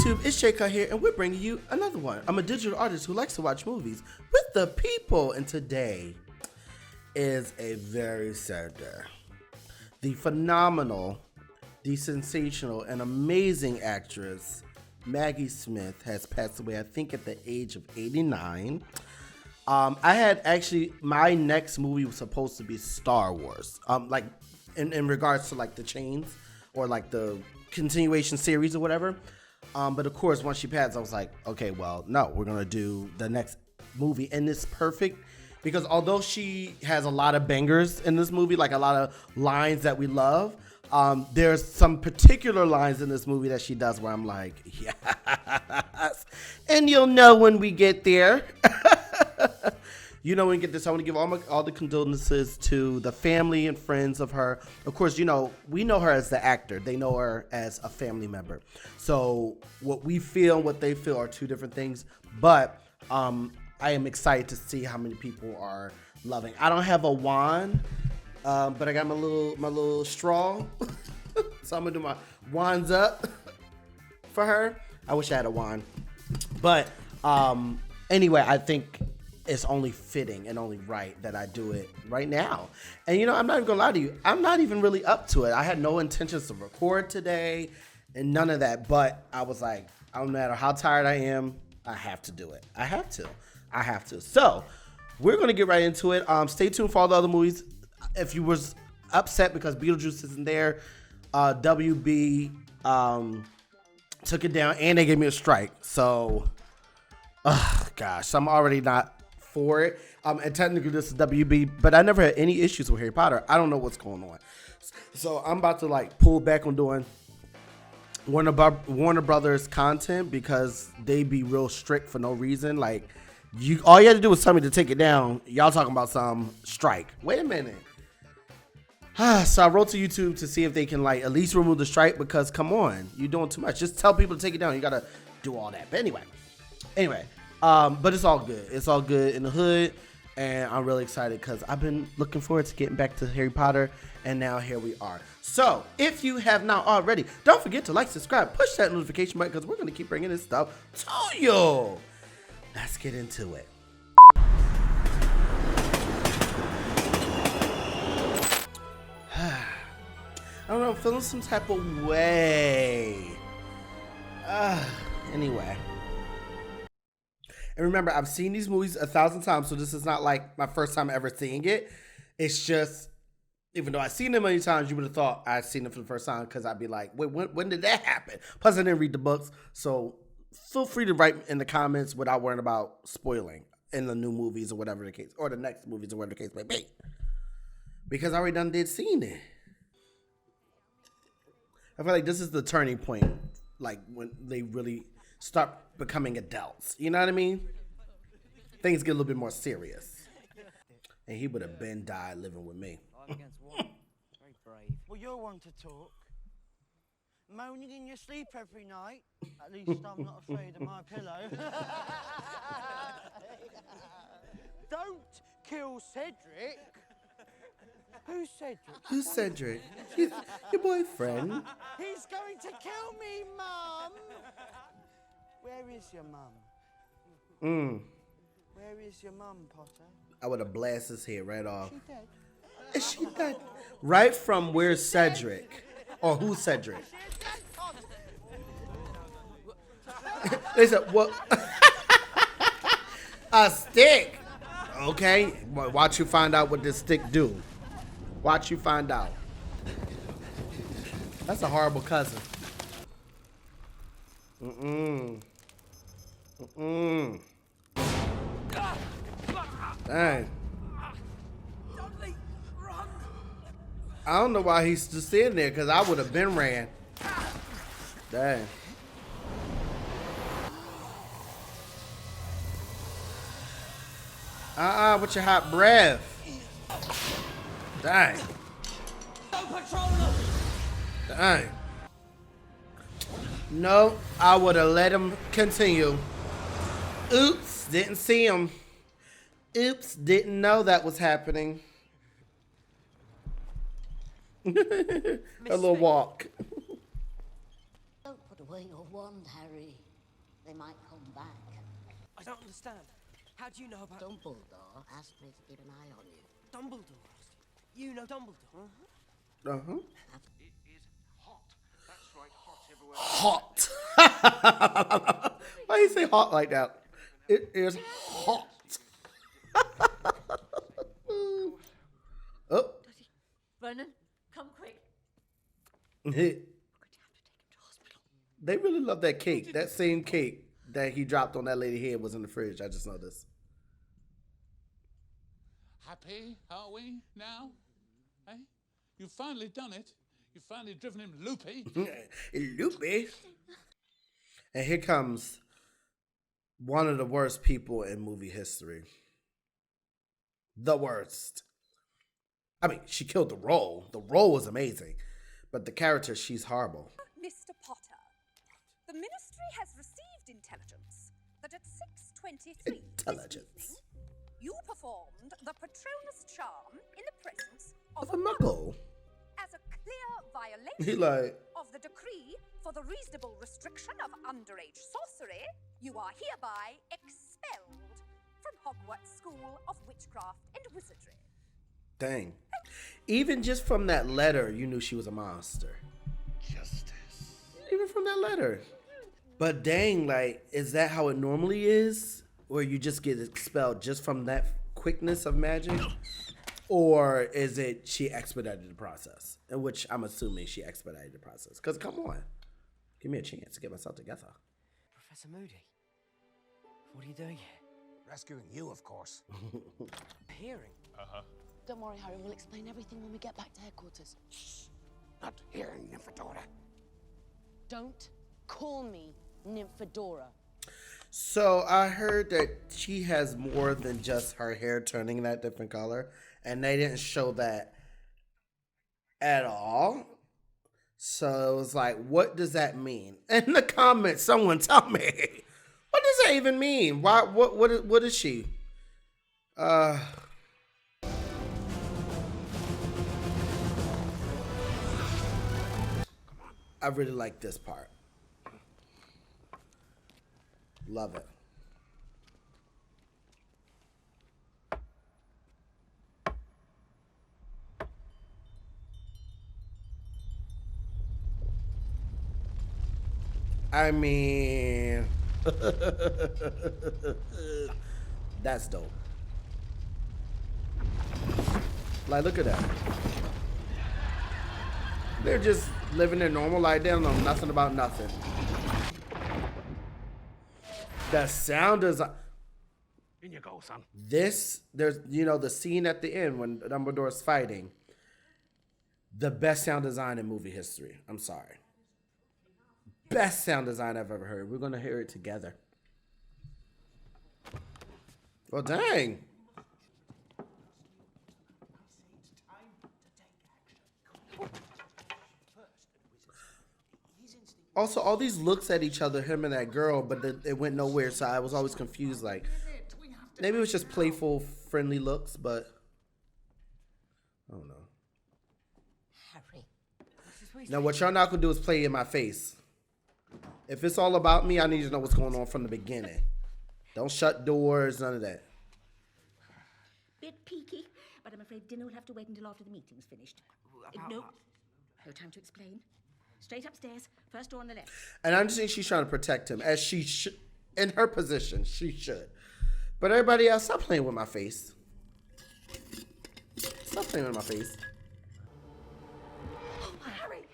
YouTube, it's Cutt here, and we're bringing you another one. I'm a digital artist who likes to watch movies with the people, and today is a very sad day. The phenomenal, the sensational, and amazing actress Maggie Smith has passed away, I think at the age of 89. I had actually, my next movie was supposed to be Star Wars, like in regards to like the chains or like the continuation series or whatever. But of course, once she passed, I was like, okay, well, no, we're going to do the next movie. And it's perfect because although she has a lot of bangers in this movie, like a lot of lines that we love, there's some particular lines in this movie that she does where I'm like, yes. And you'll know when we get there. You know, when we get this, I want to give all the condolences to the family and friends of her. Of course, you know, we know her as the actor. They know her as a family member. So what we feel and what they feel are two different things. But I am excited to see how many people are loving. I don't have a wand, but I got my little straw. So I'm going to do my wands up for her. I wish I had a wand. But anyway, I think it's only fitting and only right that I do it right now. And you know, I'm not even gonna lie to you, I'm not even really up to it. I had no intentions to record today and none of that, but I was like, no matter how tired I am, I have to do it. I have to. So we're gonna get right into it. Stay tuned for all the other movies. If you was upset because Beetlejuice isn't there, WB took it down and they gave me a strike. So, gosh, I'm already not for it. And technically this is WB, but I never had any issues with Harry Potter. I don't know what's going on. So I'm about to like pull back on doing Warner Brothers content because they be real strict for no reason. Like all you had to do was tell me to take it down. Y'all talking about some strike. Wait a minute. So I wrote to YouTube to see if they can like at least remove the strike because come on, you're doing too much. Just tell people to take it down. You gotta do all that. But anyway. But it's all good. It's all good in the hood, and I'm really excited because I've been looking forward to getting back to Harry Potter, and now here we are. So, if you have not already, don't forget to like, subscribe, push that notification button because we're going to keep bringing this stuff to you. Let's get into it. I don't know, I'm feeling some type of way. Anyway. And remember, I've seen these movies 1,000 times, so this is not like my first time ever seeing it. It's just, even though I've seen them many times, you would have thought I'd seen them for the first time because I'd be like, wait, when did that happen? Plus, I didn't read the books, so feel free to write in the comments without worrying about spoiling in the new movies or whatever the case, or the next movies or whatever the case may be. Because I already did seen it. I feel like this is the turning point, like when they really start becoming adults. You know what I mean? Things get a little bit more serious. And he would have been died living with me. Against what? Very brave. Well, you're one to talk. Moaning in your sleep every night. At least I'm not afraid of my pillow. Don't kill Cedric. Who's Cedric? Who's Cedric? He's your boyfriend. He's going to kill me, Mum. Where is your mum? Where is your mum, Potter? I would have blasted his head right off. Is she dead? Is she dead? Right from where's Cedric? Or who's Cedric? They said, what? A stick. Okay. Watch you find out what this stick do. Watch you find out. That's a horrible cousin. Dang. I don't know why he's just sitting there because I would have been ran. Dang. With your hot breath. Dang. Dang. No, I would have let him continue. Oops, didn't see him. Oops, didn't know that was happening. A little walk. Don't put a point your wand, Harry. They might come back. I don't understand. How do you know about... Dumbledore asked me to keep an eye on you. Dumbledore? You know Dumbledore? Uh-huh. It is hot. That's right, hot everywhere. Hot. Why you say hot like that? It is hot. Oh. Brennan, come quick. They really love that cake. That same cake that he dropped on that lady's head was in the fridge. I just noticed. Happy, are we, now? Eh? You've finally done it. You've finally driven him loopy. Loopy. And here comes one of the worst people in movie history. The worst. I mean, she killed the role. The role was amazing. But the character, she's horrible. Mr. Potter, the Ministry has received intelligence that at 6:23 this evening, you performed the Patronus charm in the presence of a muggle. As a clear He violation like, of the decree for the reasonable restriction of underage sorcery, you are hereby expelled from Hogwarts School of Witchcraft and Wizardry. dang. Even just from that letter, you knew she was a monster. Justice. Even from that letter. But dang, like, is that how it normally is? Where you just get expelled just from that quickness of magic? Or is it she expedited the process? In which I'm assuming she expedited the process. Because come on. Give me a chance to get myself together. Professor Moody? What are you doing here? Rescuing you, of course. Hearing? Don't worry, Harry. We'll explain everything when we get back to headquarters. Not hearing, Nymphadora. Don't call me Nymphadora. So I heard that she has more than just her hair turning that different color. And they didn't show that at all. So it was like, what does that mean? In the comments, someone tell me. What does that even mean? Why? What is she? I really like this part. Love it. I mean, that's dope. Like, look at that. They're just living their normal life. They don't know nothing about nothing. The sound is. In you go, son. There's, the scene at the end when Dumbledore's fighting. The best sound design in movie history. I'm sorry. Best sound design I've ever heard. We're going to hear it together. Well, dang. Also, all these looks at each other, him and that girl, but it went nowhere, so I was always confused. Like, maybe it was just playful, friendly looks, but I don't know. Harry. Now, what y'all not gonna do is play in my face. If it's all about me, I need to know what's going on from the beginning. Don't shut doors, none of that. Bit peaky, but I'm afraid dinner will have to wait until after the meeting's finished. No time to explain. Straight upstairs, first door on the left. And I understand she's trying to protect him, as she should. In her position, she should. But everybody else, stop playing with my face. Stop playing with my face. Oh, Harry!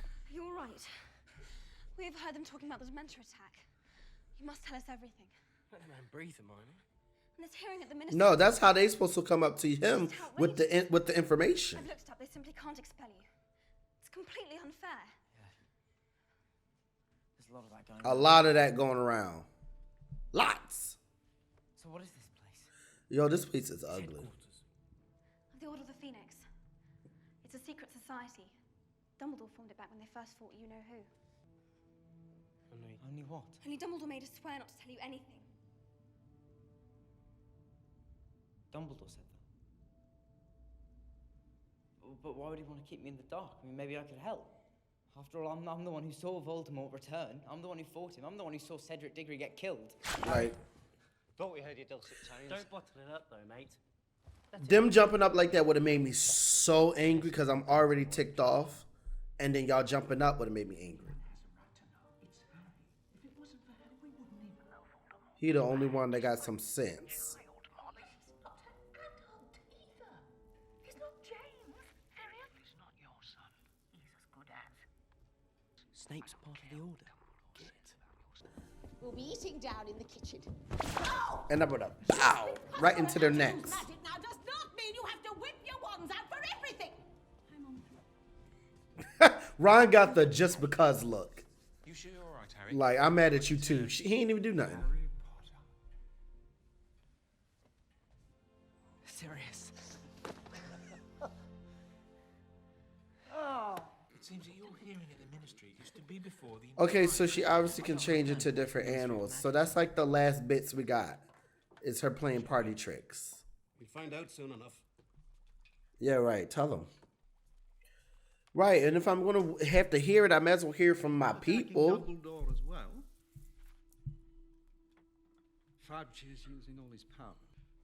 Are you all right? We've heard them talking about the dementia attack. You must tell us everything. Let the man breathe, Hermione. And there's hearing at the ministry. No, that's how they supposed to come up to him with the information. I've looked it up. They simply can't expel you. It's completely unfair. There's a lot of that going A on. lot of that going around. Lots. So what is this place? Yo, this place is ugly. Headquarters. The Order of the Phoenix. It's a secret society. Dumbledore formed it back when they first fought you-know-who. Only what? Only Dumbledore made us swear not to tell you anything. Dumbledore said that. But why would he want to keep me in the dark? I mean, maybe I could help. After all, I'm the one who saw Voldemort return. I'm the one who fought him. I'm the one who saw Cedric Diggory get killed. Right. Thought we heard your dulcet tones. Don't bottle it up, though, mate. Them jumping up like that would have made me so angry because I'm already ticked off. And then y'all jumping up would have made me angry. He the only one that got some sense. Snape's part of the Order. Get it? We'll be eating down in the kitchen. And I would have bow right into their necks. Magic now does not mean you have to whip your wands out for everything. Ron got the just because look. You sure you're all right, Harry? Like, I'm mad at you too. He ain't even do nothing. Serious. It seems that your hearing at the ministry used to be before the... Okay, so she obviously can change into different animals. So that's like the last bits we got. Is her playing party tricks. We'll find out soon enough. Yeah, right. Tell them. Right, and if I'm going to have to hear it, I might as well hear it from my people. Dumbledore as well. Fudge is using all his power.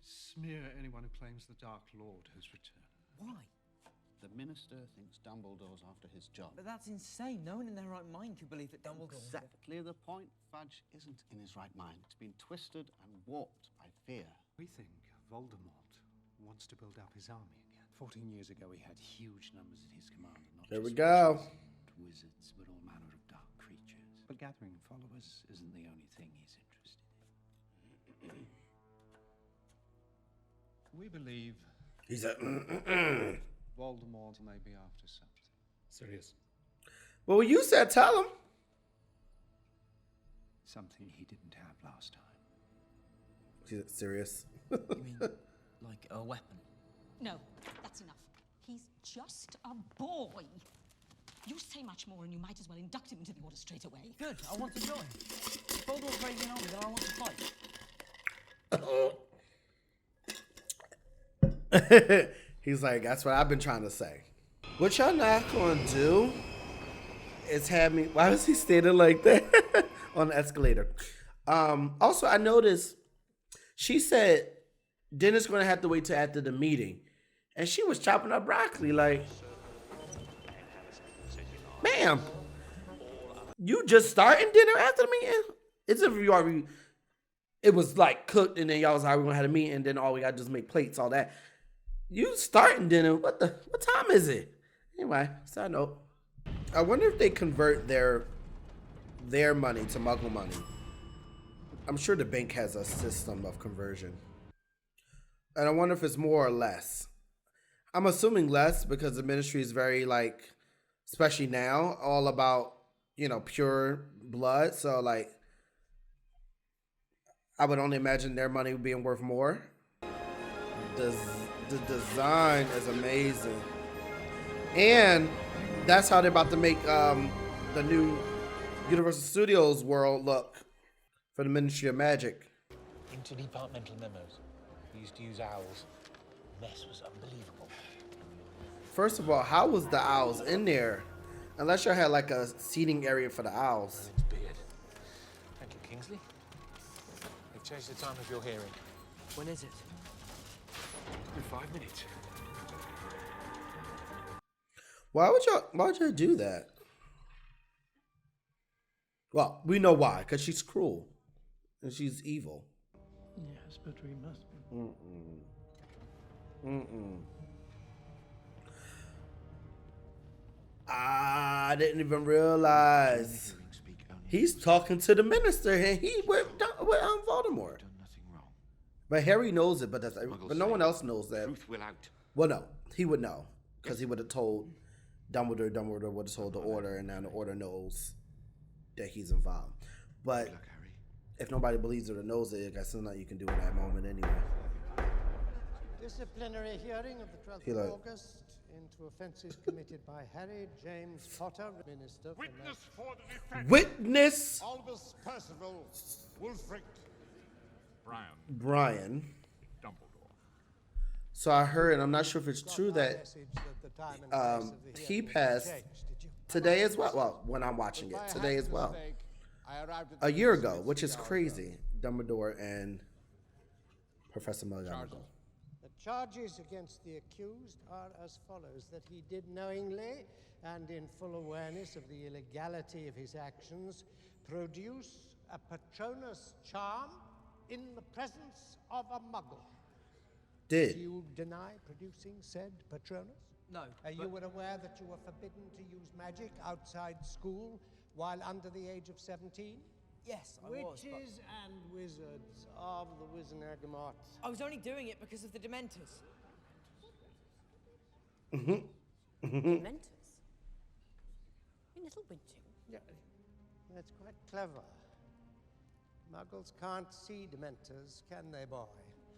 Smear anyone who claims the Dark Lord has returned. Why? The minister thinks Dumbledore's after his job. But that's insane. No one in their right mind could believe that Dumbledore... Exactly the point. Fudge isn't in his right mind. It's been twisted and warped by fear. We think Voldemort wants to build up his army again. 14 years ago, he had huge numbers at his command. Not There we just go. wizards, but all manner of dark creatures. But gathering followers isn't the only thing he's interested in. We believe He's a... Voldemort may be after something. Serious. Well, you said tell him. Something he didn't have last time. She's serious. You mean, like a weapon? No, that's enough. He's just a boy. You say much more and you might as well induct him into the Order straight away. Good, I want to join. If Voldemort's raising an army, then I want to fight. He's like, that's what I've been trying to say. What y'all not gonna do is have me. Why was he standing like that on the escalator? Also, I noticed she said dinner's gonna have to wait till after the meeting, and she was chopping up broccoli. Like, ma'am, you just starting dinner after the meeting? It's if you already. It was like cooked, and then y'all was like, we're gonna have a meeting, and then all we gotta do is make plates, all that. You starting dinner? What time is it? Anyway, side note. I wonder if they convert their money to Muggle money. I'm sure the bank has a system of conversion. And I wonder if it's more or less. I'm assuming less because the ministry is very, like, especially now, all about, you know, pure blood. So, like, I would only imagine their money being worth more. The design is amazing. And that's how they're about to make the new Universal Studios world look for the Ministry of Magic. Interdepartmental memos. We used to use owls. The mess was unbelievable. First of all, how was the owls in there? Unless you had like a seating area for the owls. Beard. Thank you, Kingsley. They've changed the time of your hearing. When is it? In 5 minutes. Why would y'all do that? Well, we know why, because she's cruel. And she's evil. Yes, but we must. I didn't even realize. He's talking to the minister, and he with Voldemort. But Harry knows it, but no one else knows that. Truth will out. Well, no, he would know because he would have told Dumbledore. Dumbledore would have told the Order, and now the Order knows that he's involved. But if nobody believes it or knows it, I guess there's nothing you can do in that moment anyway. Disciplinary hearing of the 12th He of like- August into offences committed by Harry James Potter, Minister for Witness for the defense. Witness Albus Percival, Wulfric, Brian. Dumbledore. So I heard, and I'm not sure if it's true, that he passed today as well. Well, when I'm watching it, today as well. A year ago, which is crazy. Dumbledore and Professor McGonagall. The charges against the accused are as follows: that he did knowingly and in full awareness of the illegality of his actions produce a Patronus charm in the presence of a muggle. Did. Do you deny producing said Patronus? No. Are you aware that you were forbidden to use magic outside school while under the age of 17? Yes, I was. Witches and wizards of the Wizenagamoth. I was only doing it because of the Dementors. Dementors? In Little Winching? Yeah, that's quite clever. Muggles can't see Dementors, can they, boy?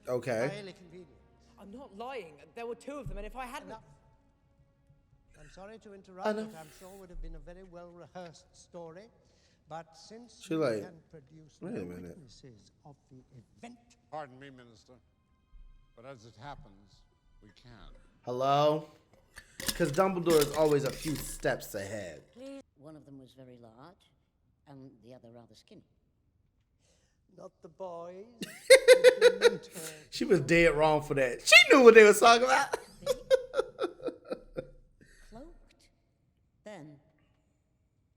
Okay. Highly convenient. I'm not lying. There were 2 of them, and if I hadn't... Enough. I'm sorry to interrupt, but I'm sure would have been a very well-rehearsed story. But since you can produce no witnesses of the event... Pardon me, Minister, but as it happens, we can. Hello? Because Dumbledore is always a few steps ahead. One of them was very large, and the other rather skinny. Not the boys. She was dead wrong for that. She knew what they was talking about. Cloaked. Then,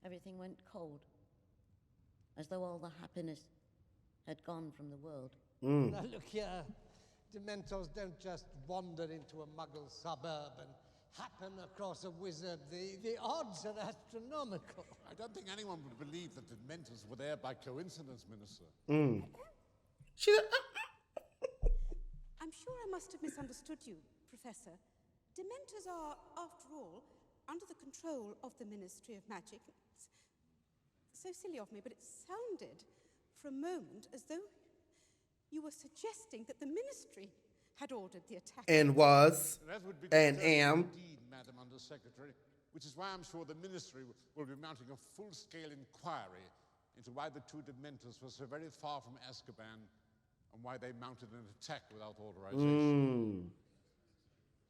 everything went cold. As though all the happiness had gone from the world. Now look here. Dementors don't just wander into a muggle suburb and happen across a wizard. The odds are astronomical. I don't think anyone would believe that the Dementors were there by coincidence, Minister. Mm. I'm sure I must have misunderstood you, Professor. Dementors are, after all, under the control of the Ministry of Magic. It's so silly of me, but it sounded for a moment as though you were suggesting that the Ministry had ordered the attack. And was. That would be and am. Indeed, Madam Undersecretary, which is why I'm sure the Ministry will be mounting a full-scale inquiry into why the 2 Dementors were so very far from Azkaban and why they mounted an attack without authorization.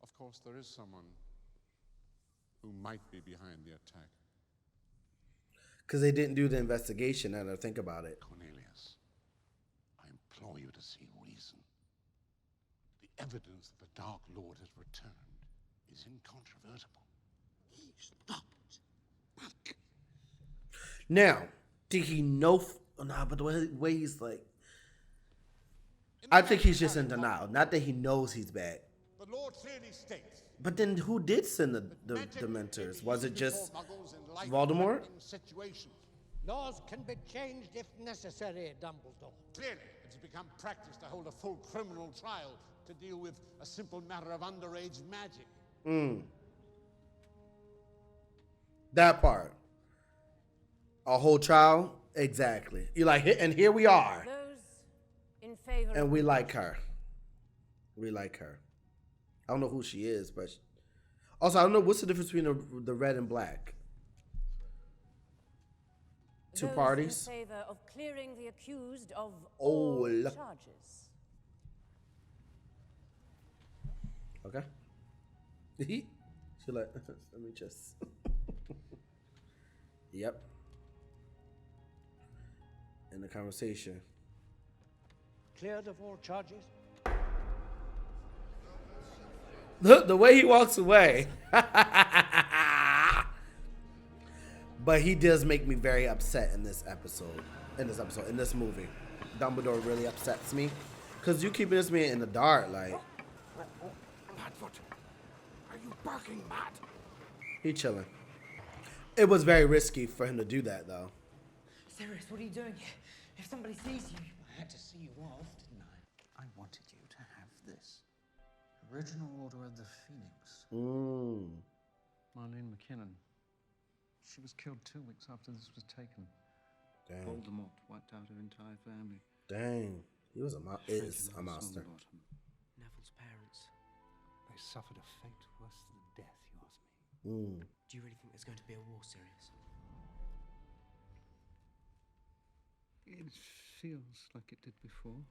Of course, there is someone who might be behind the attack. Because they didn't do the investigation, now that I think about it. Cornelius, I implore you to see reason. The evidence that the Dark Lord has returned is incontrovertible. He's not back. Now, did he know? Nah, but the way he's like, I think he's just in denial. Not that he knows he's back. The Lord clearly states. But then who did send the Dementors? Was it just Voldemort? Laws can be changed if necessary, Dumbledore. Clearly, it's become practice to hold a full criminal trial to deal with a simple matter of underage magic. That part. A whole trial? Exactly. You like, and here we are. Those in favor and we like her. We like her. I don't know who she is, but also I don't know what's the difference between the red and black. Two parties. In favor of clearing the accused of all charges. Okay. She like, let me just. Yep. In the conversation. Cleared of all charges. The way he walks away. But he does make me very upset in this episode. In this movie. Dumbledore really upsets me. Because you keeping this man in the dark, like. Padfoot, are you barking mad? He chilling. It was very risky for him to do that, though. Sirius, what are you doing here? If somebody sees you... I had to see you off, didn't I? I wanted you to have this. Original Order of the Phoenix. Marlene McKinnon. She was killed 2 weeks after this was taken. Dang. Voldemort wiped out her entire family. Dang. He was is a monster. Neville's parents. They suffered a fate worse than death, you ask me. Do you really think there's going to be a war, Sirius? It feels like it did before.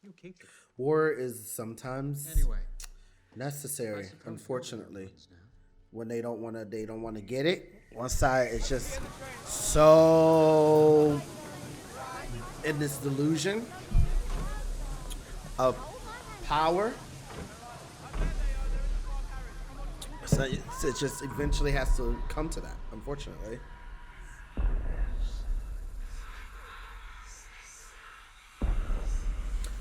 You keep it. War is sometimes Anyway, necessary, unfortunately. When they don't want to get it. One side is just so in this delusion of power. So it just eventually has to come to that, unfortunately.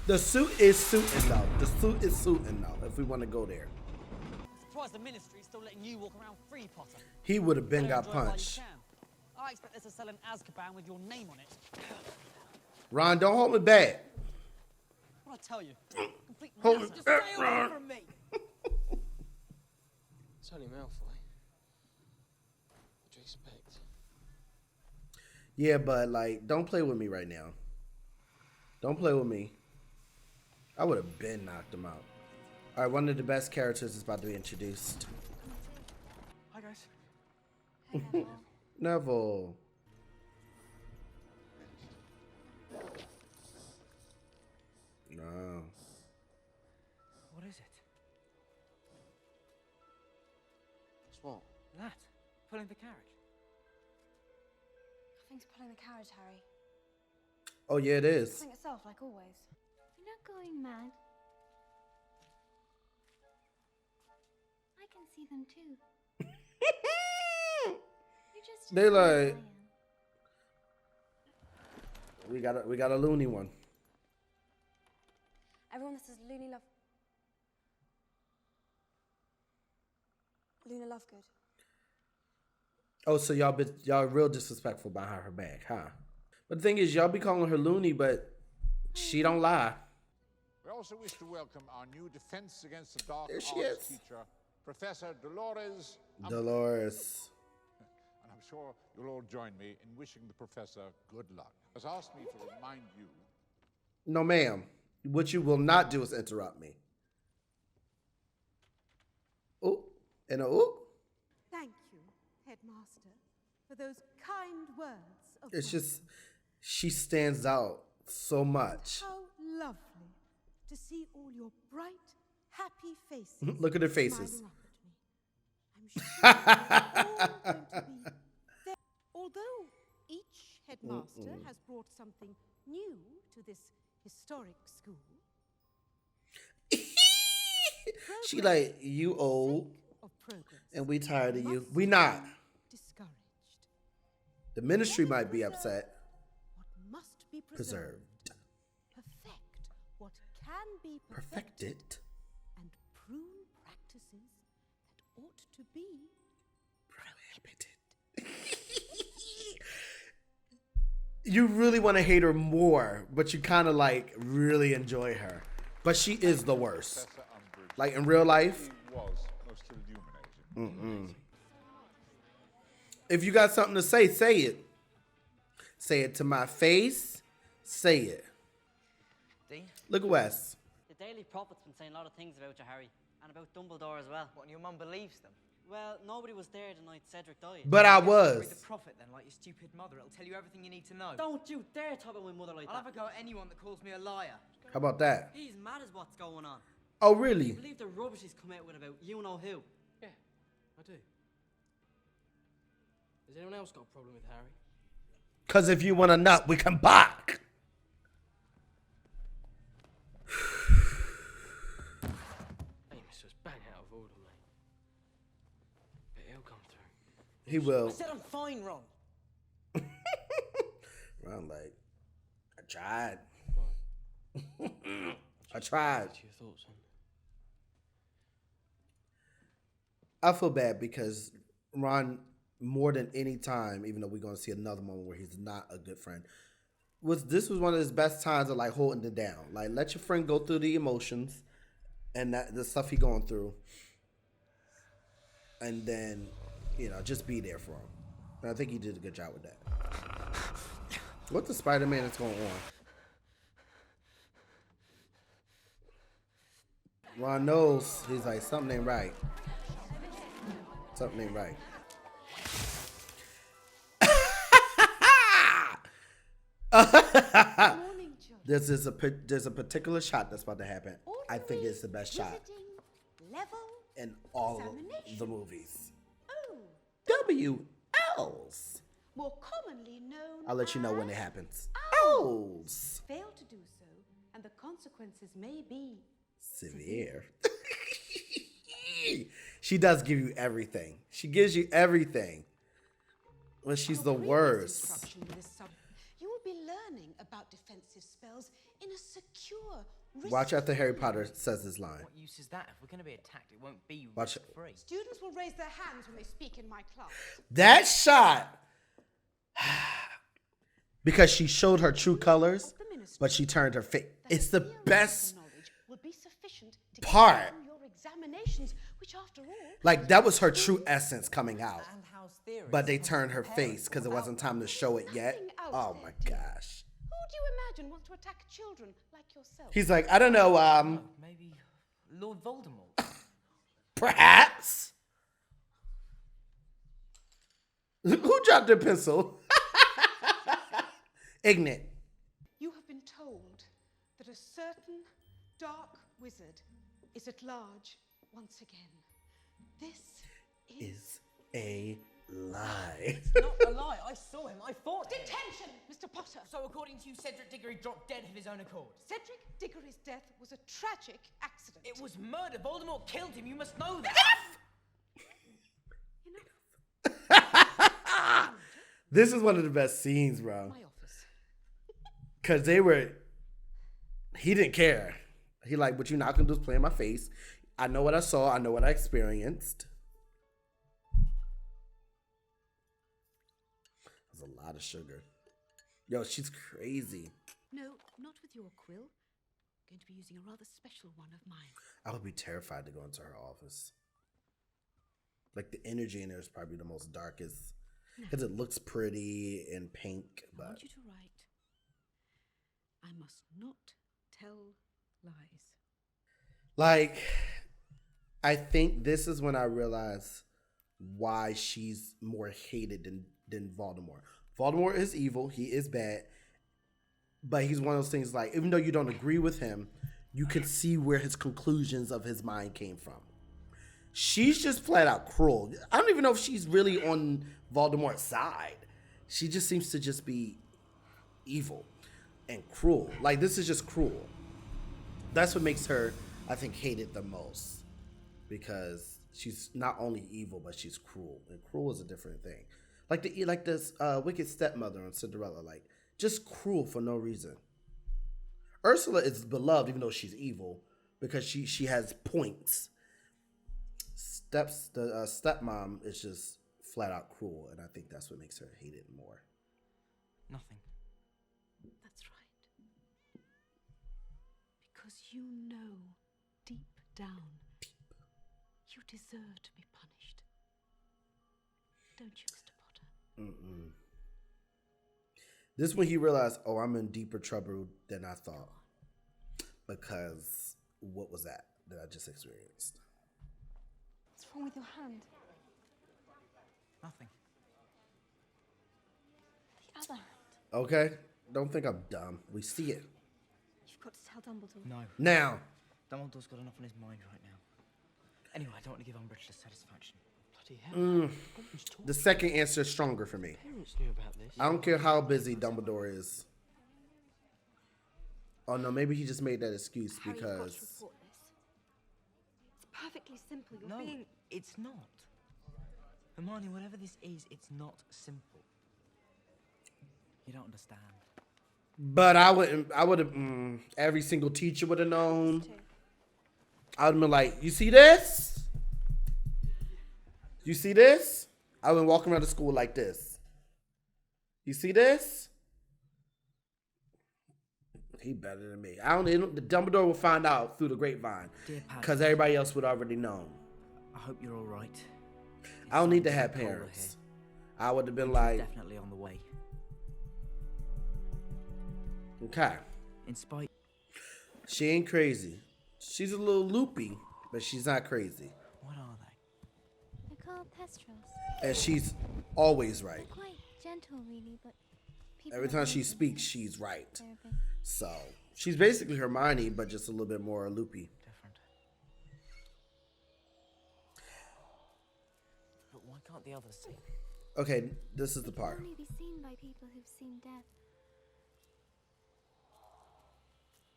The suit is suiting though. The suit is suiting though, if we want to go there. I'm surprised the ministry is still letting you walk around free, Potter. He would have been Better got enjoy it while you punched. can. I expect there's a cell in Azkaban with your name on it. Ron, don't hold me back. What I tell you? Complete Hold nonsense. me Just back, stay away Ron. from me. It's only Malfoy. What do you expect? Yeah, but like, don't play with me right now. Don't play with me. I would have been knocked him out. All right, one of the best characters is about to be introduced. Hi, guys. Hey, Neville. No. What is it? What's what? That. Pulling the carriage. Nothing's pulling the carriage, Harry. Oh, yeah, it is. Pulling itself, like always. You're not going mad. I can see them too. You're just They as smart as like, I am. we got a loony one. Everyone that says Luna Lovegood. Oh, so y'all real disrespectful behind her back, huh? But the thing is, y'all be calling her loony, but she don't lie. We also wish to welcome our new Defense Against the Dark There Arts she is. teacher, Professor Dolores. Dolores. And I'm sure you'll all join me in wishing the professor good luck. Has asked me to remind you. No, ma'am. What you will not do is interrupt me. Oh, and oh. Thank you, Headmaster, for those kind words of It's welcome. just, she stands out so much. How lovely to see all your bright, happy faces. Look at her faces. smiling up at me. I'm sure you're all going to be there. Although each headmaster has brought something new to this historic school. She like, you old, and we tired of you. We not. Discouraged. The ministry might be upset. Must be Preserved. Perfect what can be Perfected. and prune practices that ought to be You really want to hate her more, but you kind of like really enjoy her. But she is the worst. Like in real life. He was most illuminating. If you got something to say, say it. Say it to my face. Say it. Dean? Look at Wes. The Daily Prophet's been saying a lot of things about you, Harry, and about Dumbledore as well. What, and your mum believes them? Well, nobody was there the night Cedric died. But I Read was. the prophet then, like your stupid mother. It'll tell you everything you need to know. Don't you dare talk about my mother like I'll that. have a go at anyone that calls me a liar. How about that? He's mad as what's going on. Oh, really? I believe the rubbish he's come out with about you know who. Yeah, I do. Has anyone else got a problem with Harry? Because if you want a nut, we can bark. Amos was bang out of order, mate. But he'll come through. He will. I said I'm fine, Ron. I'm like, I tried. I tried. What's your thoughts on? I feel bad because Ron, more than any time, even though we're going to see another moment where he's not a good friend, this was one of his best times of like holding it down. Like, let your friend go through the emotions and the stuff he going through, and then, just be there for him. And I think he did a good job with that. What the Spider-Man is going on? Ron knows. He's like, something ain't right. Something ain't right. There's a particular shot that's about to happen. I think it's the best shot Level in all of the movies. Oh. WLs. More commonly known I'll let you know when it as happens. owls. Owls. Fail to do so, and the consequences may be Severe. She does give you everything. She gives you everything. Well, she's the worst. instruction with this you will be learning about defensive spells in a secure, Watch after Harry Potter says this line. What use is that? If we're going to be attacked, it won't be Watch it. free. Students will raise their hands when they speak in my class. That shot, because she showed her true colors, but she turned her face. It's the best Will be sufficient to part. get through your examinations, which after all, Like, that was her true essence coming out. But they turned her face because it wasn't time to show it yet. Oh my gosh. who do you imagine wants to attack children like yourself? He's like, I don't know, Maybe Lord Voldemort. perhaps. Who dropped their pencil? Ignorant. You have been told that a certain dark wizard is at large once again. This Is a lie. Not a lie. I saw him. I fought him. Detention, Mr. Potter. So according to you, Cedric Diggory dropped dead of his own accord. Cedric Diggory's death was a tragic accident. It was murder. Voldemort killed him. You must know that. This is one of the best scenes, bro. Cause he didn't care. He like, what you not gonna do is play in my face. I know what I saw. I know what I experienced. That's a lot of sugar. Yo, she's crazy. No, not with your quill. Going to be using a rather special one of mine. I would be terrified to go into her office. Like, the energy in there is probably the most darkest. Because it looks pretty and pink, I want but you to write, I must not tell lies. like, I think this is when I realize why she's more hated than Voldemort. Voldemort is evil. He is bad. But he's one of those things, like, even though you don't agree with him, you can see where his conclusions of his mind came from. She's just flat out cruel. I don't even know if she's really on Voldemort's side. She just seems to just be evil and cruel. Like, this is just cruel. That's what makes her, I think, hated the most. Because she's not only evil, but she's cruel. And cruel is a different thing. Like this wicked stepmother on Cinderella. Like, just cruel for no reason. Ursula is beloved even though she's evil. Because she has points. The stepmom is just flat out cruel, and I think that's what makes her hated more. Nothing. That's right. Because you know, deep down, you deserve to be punished. Don't you, Mr. Potter? This is when he realized, oh, I'm in deeper trouble than I thought. Because what was that I just experienced? What's wrong with your hand? Nothing. The other hand. Okay? Don't think I'm dumb. We see it. You've got to tell Dumbledore. No. Now. Dumbledore's got enough on his mind right now. Anyway, I don't want to give Umbridge dissatisfaction. Bloody hell. The second answer is stronger for me. Parents knew about this. I don't care how busy Dumbledore is. Oh no, maybe he just made that excuse Harry, you've got to because... report this. It's perfectly simple. You're No, being... it's not. Hermione, whatever this is, it's not simple. You don't understand. But I would have, every single teacher would have known. I would have been like, you see this? You see this? I would have been walking around the school like this. You see this? He better than me. The Dumbledore will find out through the grapevine. Because everybody else would already know. I hope you're all right. I don't need to have parents. I would have been like... Definitely on the way. Okay. In spite... She ain't crazy. She's a little loopy, but she's not crazy. What are they? They're called pestrels. And she's always right. They're quite gentle, really, but people Every that time live she in speaks, she's right. they're a bit So... She's basically Hermione, but just a little bit more loopy. Different. But why can't the others see? Okay, this is the part. It can only be seen by people who've seen death.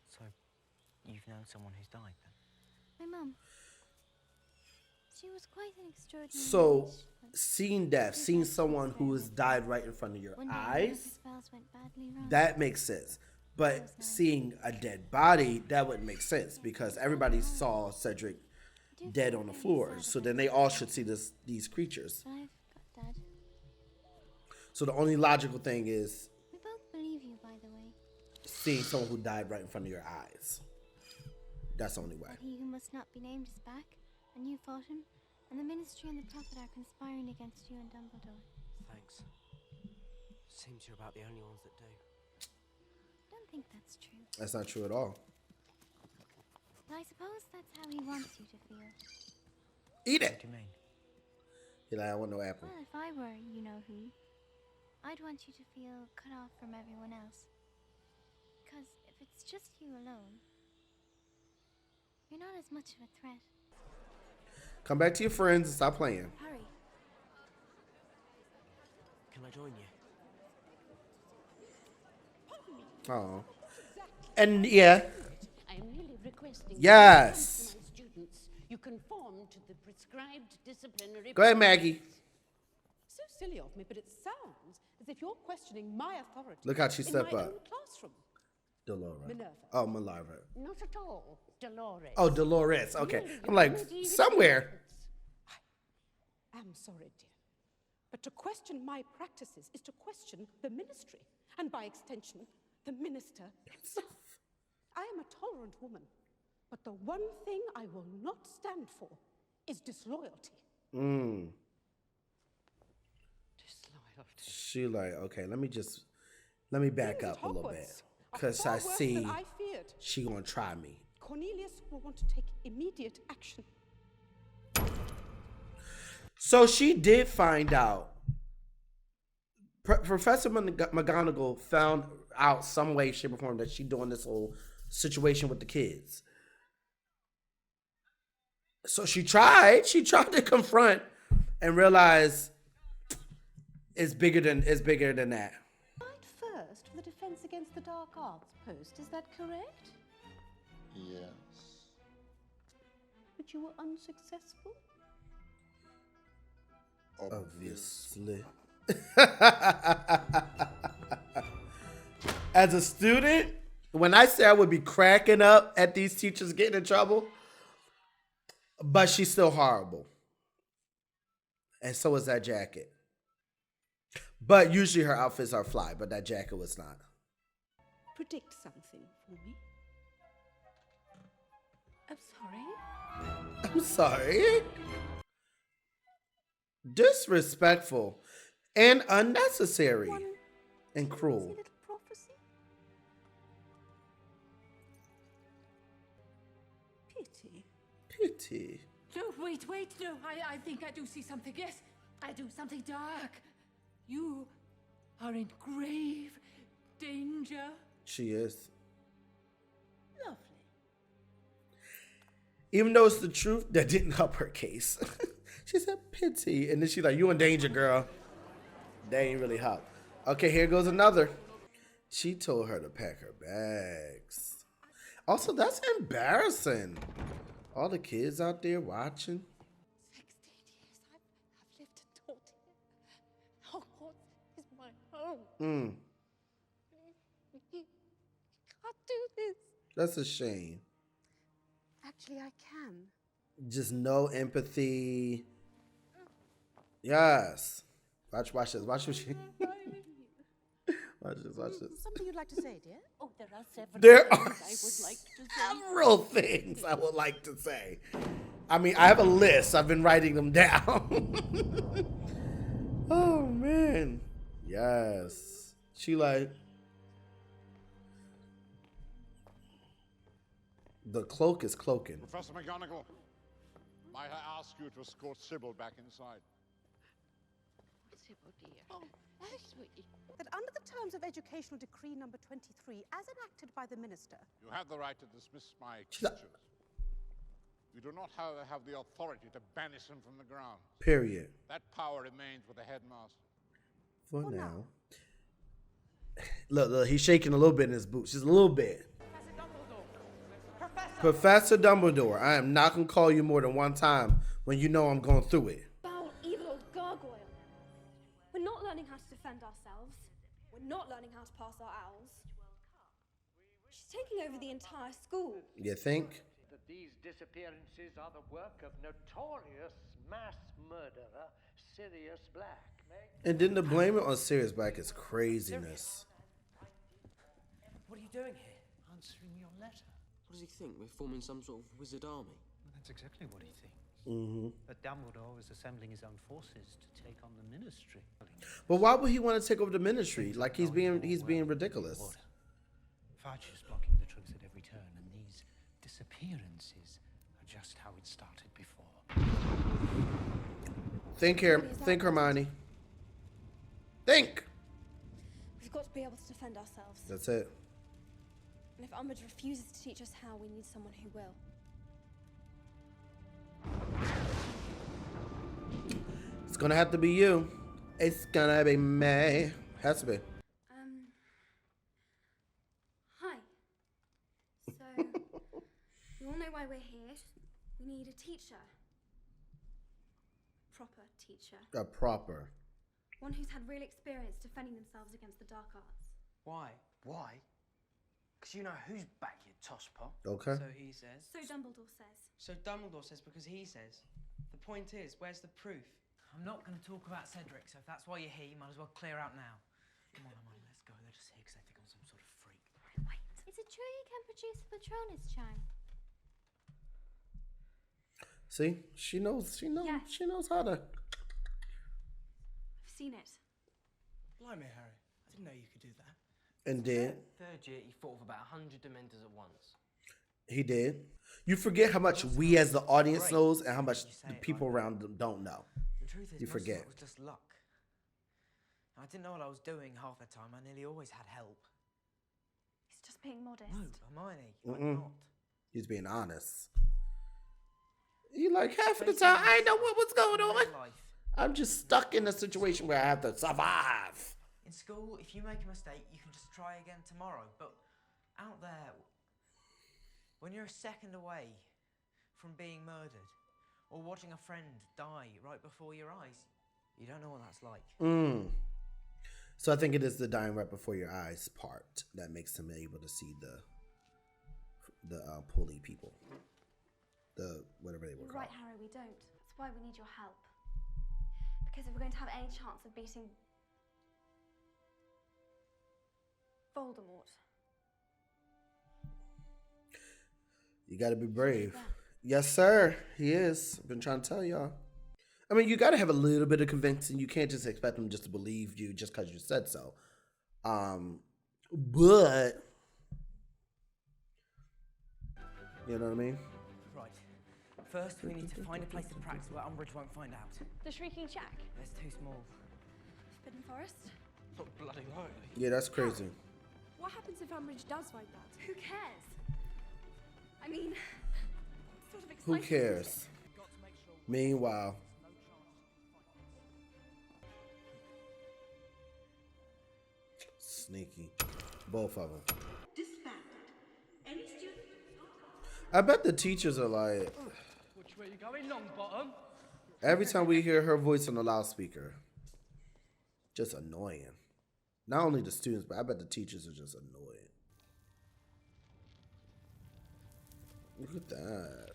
So, you've known someone who's died then? My mum. She was quite an extraordinary So, witch, but seeing death, seeing someone who has died right in front of your one day one of her eyes, spells went badly wrong. that makes sense. But seeing a dead body, that wouldn't make sense because everybody saw Cedric dead on the floor. So then they all should see these creatures. But I've got Dad. So the only logical thing is We both believe you, by the way. seeing someone who died right in front of your eyes. That's the only way. That he who must not be named is back, and you fought him, and the Ministry and the Prophet are conspiring against you and Dumbledore. Thanks. Seems you're about the only ones that do. I don't think that's true. That's not true at all. But I suppose that's how he wants you to feel. Eat it. What do you mean? You're like, I want no apple. Well, if I were you-know-who, I'd want you to feel cut off from everyone else. Because if it's just you alone, you're not as much of a threat. Come back to your friends and stop playing. Hurry. Can I join you? Oh. And yeah. I am merely requesting Yes. that my students, you conform to the prescribed disciplinary. Go ahead, Maggie. So silly of me, but it sounds as if you're questioning my authority. Look how she stepped in my up. own classroom. Dolores. Minerva. Oh, Minerva. Not at all, Dolores. Oh, Dolores. Okay. Merely I'm like, remedy somewhere. I'm sorry, dear. But to question my practices is to question the ministry, and by extension, the minister himself. I am a tolerant woman, but the one thing I will not stand for is disloyalty. Mm. Disloyalty. She like, okay, let me back Things up at a little Hogwarts bit. are Because far I worse see than I feared. she gonna try me. Cornelius will want to take immediate action. So she did find out. Professor McGonagall found out some way, shape, or form that she doing this whole situation with the kids. So she tried to confront and realize it's bigger than that. Right first for the Defense Against the Dark Arts post, is that correct? Yes. But you were unsuccessful? Obviously. As a student, when I say I would be cracking up at these teachers getting in trouble, but she's still horrible. And so is that jacket. But usually her outfits are fly, but that jacket was not. Predict something for me. I'm sorry. I'm sorry. Disrespectful and unnecessary and cruel. Little prophecy? Pity. Pity. No, wait, no, I think I do see something, yes. I do something dark. You are in grave danger. She is. Lovely. Even though it's the truth, that didn't help her case. She said pity. And then she's like, you in danger, girl. That ain't really help. Okay, here goes another. She told her to pack her bags. Also, that's embarrassing. All the kids out there watching. 16 years I've lived and taught here. Hogwarts is my home. You can't do this. That's a shame. Actually, I can. Just no empathy. Yes. Watch this. Watch what she. Watch this. Something you'd like to say, dear? Oh, there are several There things are I would like to say. several things I would like to say. I mean, I have a list. I've been writing them down. Oh, man. Yes. She like. The cloak is cloaking. Professor McGonagall, might I ask you to escort Sybil back inside? Sybil, dear. Oh, sweetie. That under the terms of Educational Decree number 23, as enacted by the Minister... You have the right to dismiss my teachers. You do not, however, have the authority to banish them from the ground. Period. That power remains with the headmaster. For now. Look, he's shaking a little bit in his boots. Just a little bit. Professor Dumbledore, I am not going to call you more than one time when you know I'm going through it. Foul, evil old gargoyle. We're not learning how to defend ourselves. We're not learning how to pass our owls. She's taking over the entire school. You think? That these disappearances are the work of notorious mass murderer Sirius Black. And then to blame it on Sirius Black is craziness. What are you doing here? Answering your letter. What does he think? We're forming some sort of wizard army? Well, that's exactly what he thinks. Mm-hmm. That Dumbledore is assembling his own forces to take on the Ministry. But why would he want to take over the Ministry? Like he's being ridiculous. Fudge is blocking the truth at every turn, and these disappearances are just how it started before. Think here. Think, Hermione. Think! We've got to be able to defend ourselves. That's it. And if Umbridge refuses to teach us how, we need someone who will. It's gonna have to be you. It's gonna be me. Has to be. Hi. So, you all know why we're here. We need a teacher. Proper teacher. A proper. One who's had real experience defending themselves against the dark arts. Why? Why? Because you know who's back, you tosspot. Okay. So he says. So Dumbledore says. So Dumbledore says because he says. The point is, where's the proof? I'm not going to talk about Cedric, so if that's why you're here, you might as well clear out now. Come on, let's go. They're just here because they think I'm some sort of freak. Wait. Is it true you can produce a Patronus charm? See? She knows how to. I've seen it. Blimey, Harry. I didn't know you could do that. And did. Third year, he fought with about 100 Dementors at once. He did. You forget how much we as the audience knows and how much the people around them don't know. The truth is, You most of forget. it was just luck. I didn't know what I was doing half the time. I nearly always had help. He's just being modest. No, Hermione, I'm Mm-mm. not. He's being honest. You like half of the time, I know what's going on. I'm just stuck in a situation where I have to survive. In school, if you make a mistake, you can just try again tomorrow. But out there, when you're a second away from being murdered or watching a friend die right before your eyes, you don't know what that's like. So I think it is the dying right before your eyes part that makes him able to see the pulley people. The whatever they were You're called. right, Harry, we don't. That's why we need your help. Because if we're going to have any chance of beating Voldemort. You gotta be brave. Yes, sir. He is. I've been trying to tell y'all. I mean, you gotta have a little bit of convincing. You can't just expect them just to believe you just because you said so. But you know what I mean? Right. First, we need to find a place to practice where Umbridge won't find out. The Shrieking Shack. It's too small. Forbidden Forest. Not bloody likely. Yeah, that's crazy. What happens if Umbridge does find out? Who cares? I mean, it's sort of Who exciting. cares? Meanwhile, sneaky, both of them. Any student? I bet the teachers are like, Which way you going, Longbottom? every time we hear her voice on the loudspeaker, just annoying. Not only the students, but I bet the teachers are just annoying. Look at that.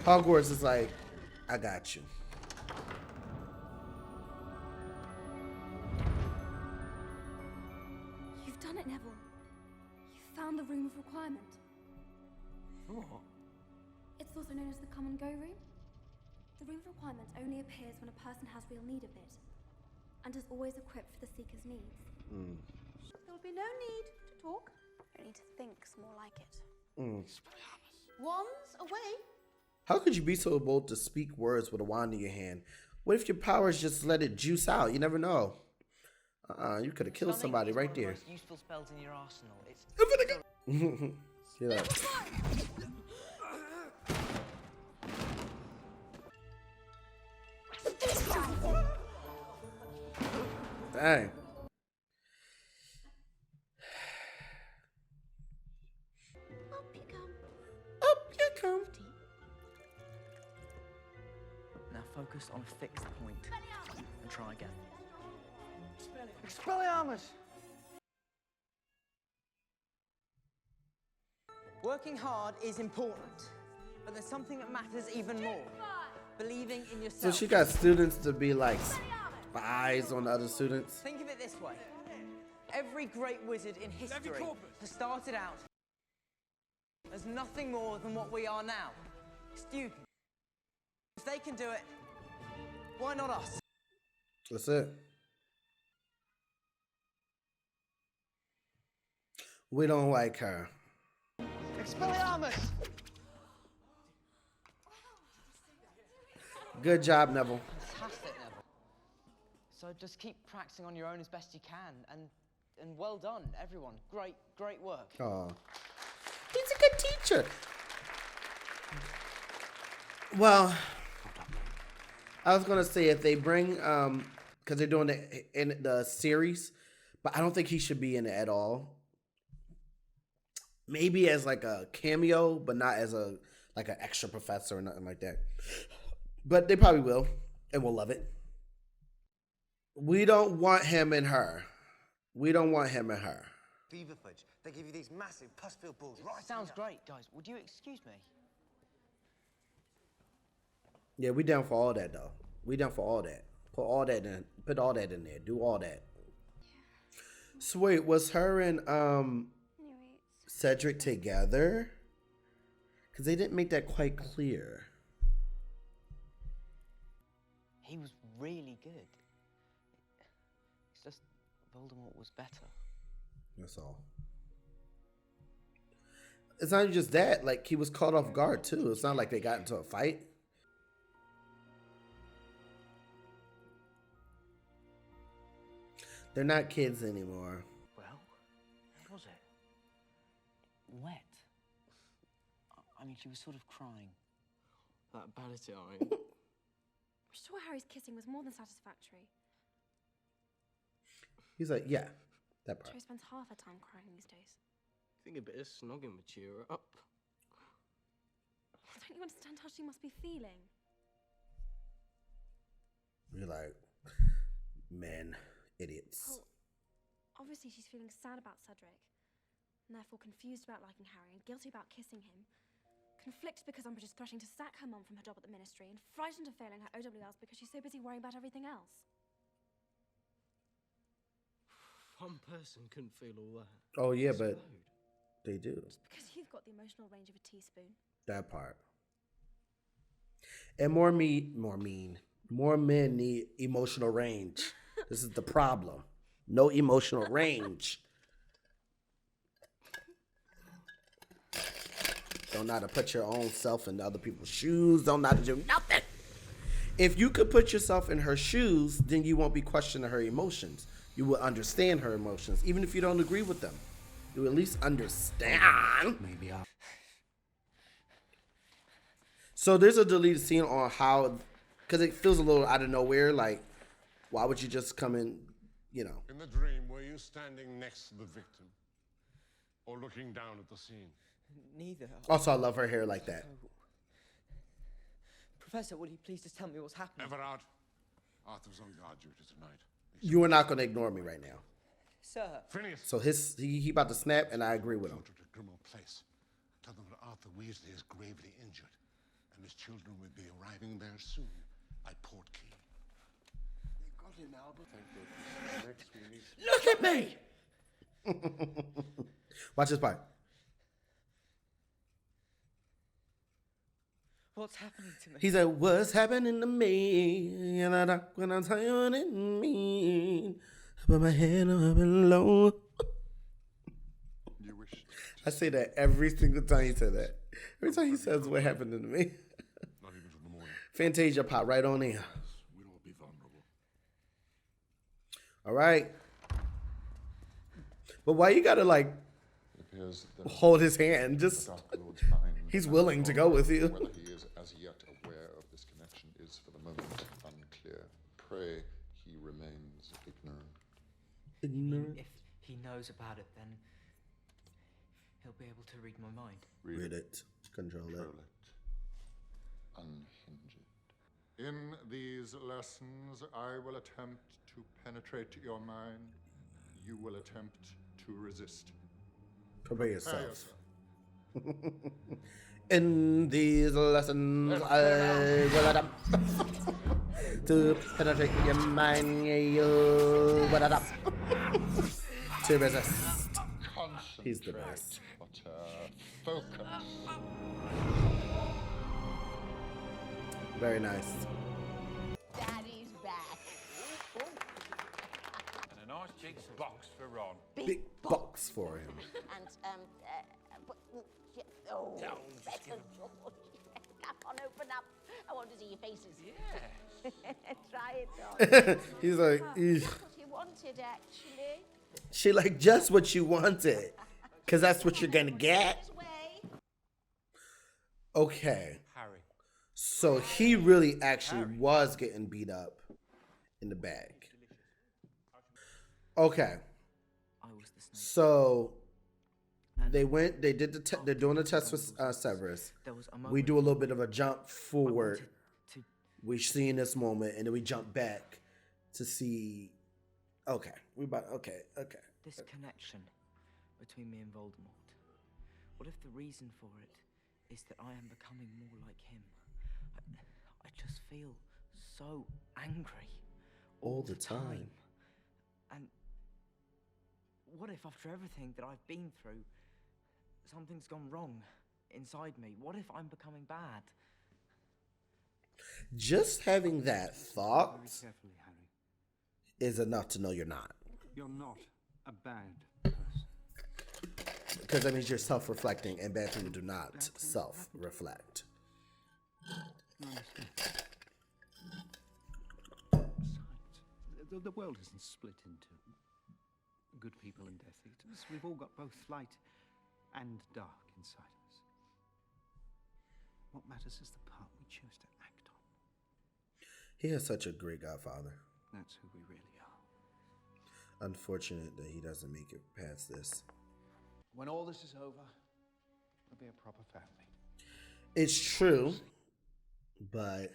Hogwarts is like, I got you. You've done it, Neville. You've found the Room of Requirement. What? It's also known as the Come and Go Room. The Room of Requirement only appears when a person has real need of it, and is always equipped for the Seeker's needs. There'll be no need to talk. You need to think's more like it. Wands away. How could you be so bold to speak words with a wand in your hand? What if your powers just let it juice out? You never know. You could have killed somebody right there. Most useful spells in your arsenal. It's Get up. Dang. Up you come. Now focus on a fixed point and try again. Expelliarmus! Working hard is important, but there's something that matters even more. Believing in yourself. So she got students to be like spies on the other students. Think of it this way. Every great wizard in history has started out as nothing more than what we are now. Students. If they can do it, why not us? That's it. We don't like her. Expelliarmus! Good job, Neville. Fantastic, Neville. So just keep practicing on your own as best you can, and well done, everyone. Great work. Oh, he's a good teacher. Well, I was gonna say if they bring because they're doing the series, but I don't think he should be in it at all. Maybe as like a cameo, but not as an extra professor or nothing like that. But they probably will, and we'll love it. We don't want him and her. We don't want him and her. Fever fudge. They give you these massive pus-filled balls. Right. Sounds great, guys. Would you excuse me? Yeah, we down for all that though. We down for all that. Put all that in. Put all that in there. Do all that. So wait, was her and Cedric together? Because they didn't make that quite clear. He was really good. It's just Voldemort was better. That's all. It's not just that. Like, he was caught off guard, too. It's not like they got into a fight. They're not kids anymore. Well, how was it? Wet. I mean, she was sort of crying. That Valentine. I'm sure Harry's kissing was more than satisfactory. He's like, yeah, that part. Harry spends half her time crying these days. I think a bit of snogging would cheer her up. Don't you understand how she must be feeling? You're like, men, idiots. Well, obviously she's feeling sad about Cedric, and therefore confused about liking Harry and guilty about kissing him. Conflicted because Umbridge is threatening to sack her mum from her job at the Ministry, and frightened of failing her OWLs because she's so busy worrying about everything else. One person couldn't feel all that. Oh, yeah, but they do. Just because you've got the emotional range of a teaspoon. That part. And more men need emotional range. This is the problem. No emotional range. Don't know how to put your own self in other people's shoes. Don't know how to do nothing. If you could put yourself in her shoes, then you won't be questioning her emotions. You will understand her emotions, even if you don't agree with them. You at least understand. Maybe I'll. So there's a deleted scene on how, because it feels a little out of nowhere. Like, why would you just come in, you know? In the dream, were you standing next to the victim or looking down at the scene? Neither. Also, I love her hair like that. Professor, would you please just tell me what's happening? Everard, Arthur's on guard duty tonight. You are not going to ignore me right now. Sir. Phineas. So he about to snap, and I agree with him. Go to the Grimmauld Place. Tell them that Arthur Weasley is gravely injured, and his children will be arriving there soon by port key. They've got him, Albert. Thank goodness. Next we need. Look at me! Watch this part. What's happening to me? He said, what's happening to me? And I don't when I tell you what it means. I put my head up and low. You wish I say that every single time he said that. Every time he says what happened to me. Not even till the morning. Fantasia pop right on in. We'd all be vulnerable. All right. But why you gotta like hold his hand? Just he's willing to go with you. Whether he is as yet aware of this connection is for the moment unclear. Pray he remains ignorant. Ignorant. If he knows about it, then he'll be able to read my mind. Read it. Control it. Unhinge it. In these lessons, I will attempt to penetrate your mind. You will attempt to resist. Prepare yourself. In these lessons, I will attempt to penetrate your mind. You will attempt to resist. He's the best. Focus. Very nice. Daddy's back. And a nice big box for Ron. Big box for him. And, oh, better, George. Come on, open up. I want to see your faces. Yes. Try it on. He's like, That's what he wanted, actually. she like just what you wanted. Because that's what you're going to get. Okay. Harry. So he really actually was getting beat up in the bag. Okay. So they did they're doing the test with Severus. We do a little bit of a jump forward. We're seeing this moment and then we jump back to see. Okay. This connection between me and Voldemort. What if the reason for it is that I am becoming more like him? I just feel so angry all the time. And what if after everything that I've been through, something's gone wrong inside me? What if I'm becoming bad? Just having that thought Very carefully, Harry. is enough to know you're not. You're not a bad person. Because that means you're self-reflecting, and bad people do not self-reflect. The world isn't split into good people and Death Eaters. We've all got both light and dark inside us. What matters is the part we choose to act on. He is such a great godfather. That's who we really are. Unfortunate that he doesn't make it past this. When all this is over, we'll be a proper family. It's true, but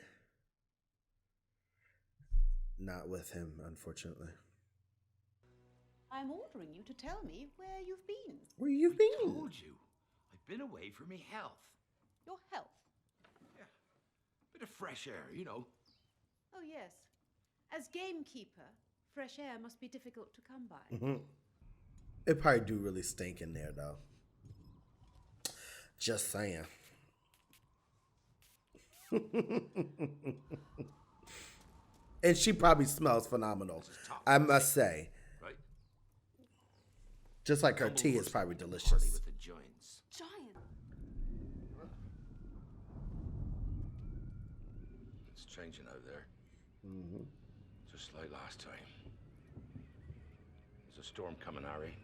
not with him, unfortunately. I'm ordering you to tell me where you've been. Where you've been? I told you. I've been away for me health. Your health. Yeah. Bit of fresh air, you know. Oh, yes. As gamekeeper, fresh air must be difficult to come by. Mm-hmm. It probably do really stink in there, though. Just saying. And she probably smells phenomenal, I must say. Right. Just like her tea is probably delicious. With the giants. Giant? It's changing out there. Mm-hmm. Just like last time. There's a storm coming, Harry.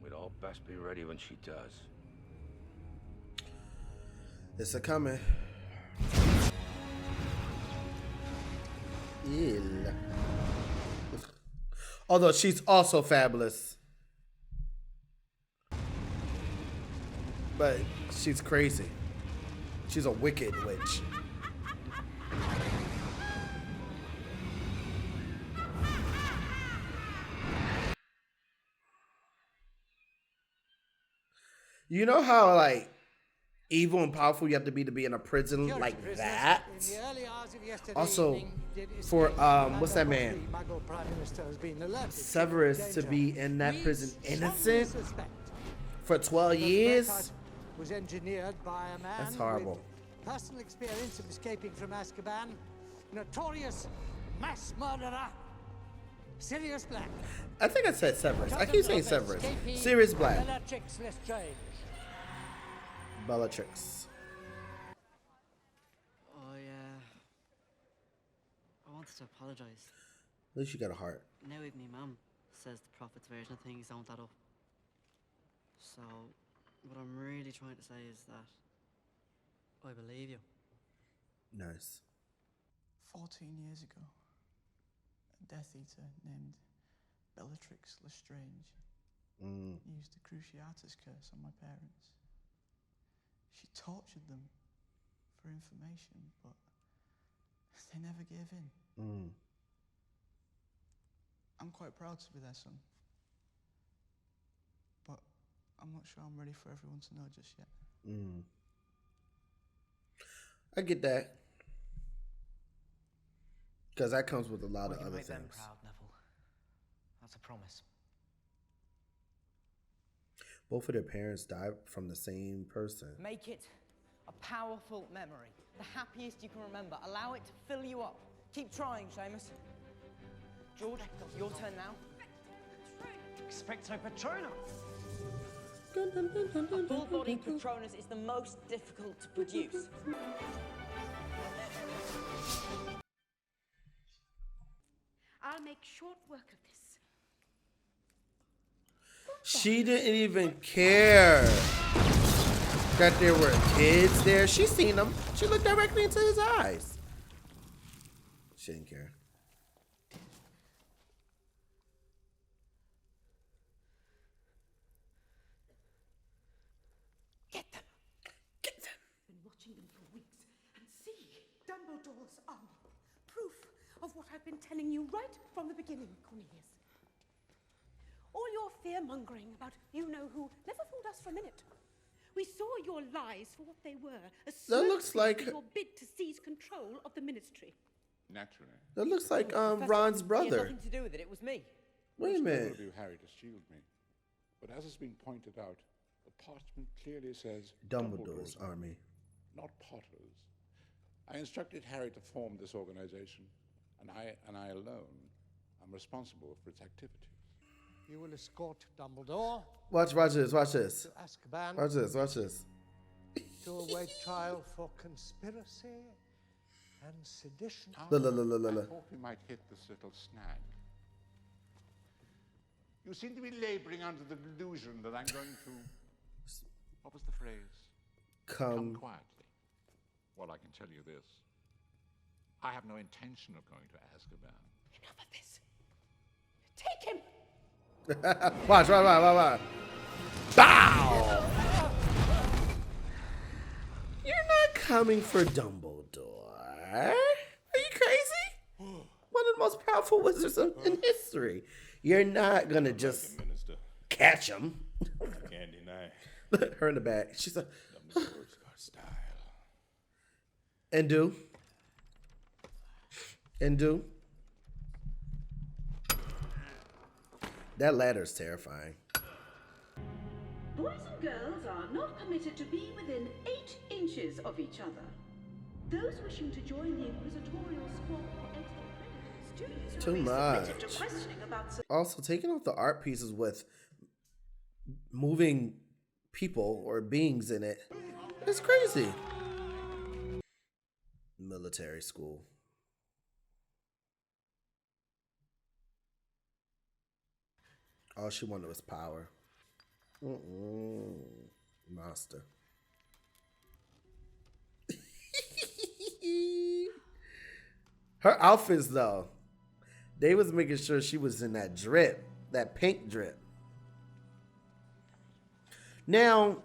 We'd all best be ready when she does. It's a coming. Ew. Although she's also fabulous. But she's crazy. She's a wicked witch. You know how, like, evil and powerful you have to be in a prison like that? Also, for, what's that man? Severus to be in that prison innocent for 12 years? Was engineered by a man That's horrible. with personal experience of escaping from Azkaban, notorious mass murderer, Sirius Black. I think I said Severus. I keep saying Severus. KP, Sirius Black. Bellatrix Lestrange. Bellatrix. I wanted to apologise. At least you got a heart. Now even my mum says the prophet's version of things don't add up. So, what I'm really trying to say is that I believe you. Nice. 14 years ago, a Death Eater named Bellatrix Lestrange used the Cruciatus curse on my parents. She tortured them for information, but they never gave in. I'm quite proud to be their son, but I'm not sure I'm ready for everyone to know just yet. I get that. Because that comes with a lot of other make them things. proud, Neville. That's a promise. Both of their parents died from the same person. Make it a powerful memory. The happiest you can remember. Allow it to fill you up. Keep trying, Seamus. George, your turn now. Expecto Patronum. A full-bodied Patronus is the most difficult to produce. I'll make short work of this. She didn't even care that there were kids there. She seen them. She looked directly into his eyes. She didn't care. Been watching them for weeks and see Dumbledore's army. Proof of what I've been telling you right from the beginning, Cornelius. All your fear-mongering about you-know-who never fooled us for a minute. We saw your lies for what they were. That looks like your bid to seize control of the ministry. Naturally. that looks like Ron's He had brother. nothing to do with it. It was me. Wait a It's minute. noble of you, Harry, to shield me. But as has been pointed out, the parchment clearly says Dumbledore's army. not Potter's. I instructed Harry to form this organization, and I alone am responsible for its activities. You will escort Dumbledore Watch this, watch this. to Azkaban Watch this, watch this. to await trial for conspiracy and sedition. La, la, la, la, la, la. I thought we might hit this little snag. You seem to be laboring under the delusion that I'm going to... What was the phrase? Come quietly. Well, I can tell you this. I have no intention of going to Azkaban. Enough of this. Take him! Watch. Bow! You're not coming for Dumbledore. Are you crazy? One of the most powerful wizards in history. You're not gonna just catch him. Can't deny. Look, her in the back. She's like, Dumbledore's got style. and do. That ladder's terrifying. Boys and girls are not permitted to be within 8 inches of each other. Those wishing to join the inquisitorial squad or extra predators, Too will be submitted much. to questioning about... Also, taking off the art pieces with moving people or beings in it is crazy. Military school. All she wanted was power. Master. Her outfits, though, they was making sure she was in that drip, that pink drip. Now,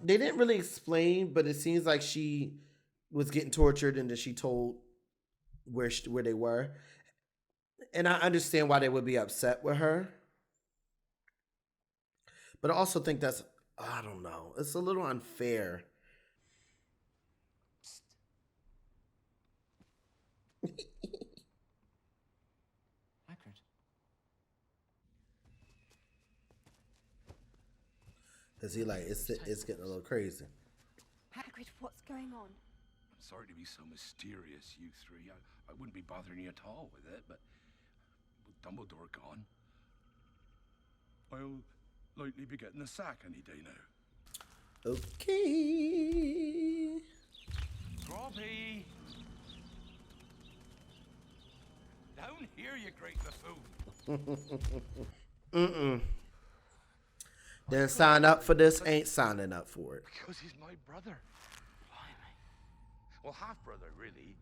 they didn't really explain, but it seems like she was getting tortured and then she told where they were. And I understand why they would be upset with her. But I also think that's, I don't know, it's a little unfair. Hagrid. Because he like, it's getting a little crazy. Hagrid, what's going on? I'm sorry to be so mysterious, you three. I wouldn't be bothering you at all with it, but Dumbledore gone, I'll likely be getting a sack any day now. Okay. Robbie! Down here, you great buffoon. Mm-mm. Didn't sign up for this, ain't signing up for it. Because he's my brother. Blimey. Well, half-brother, really.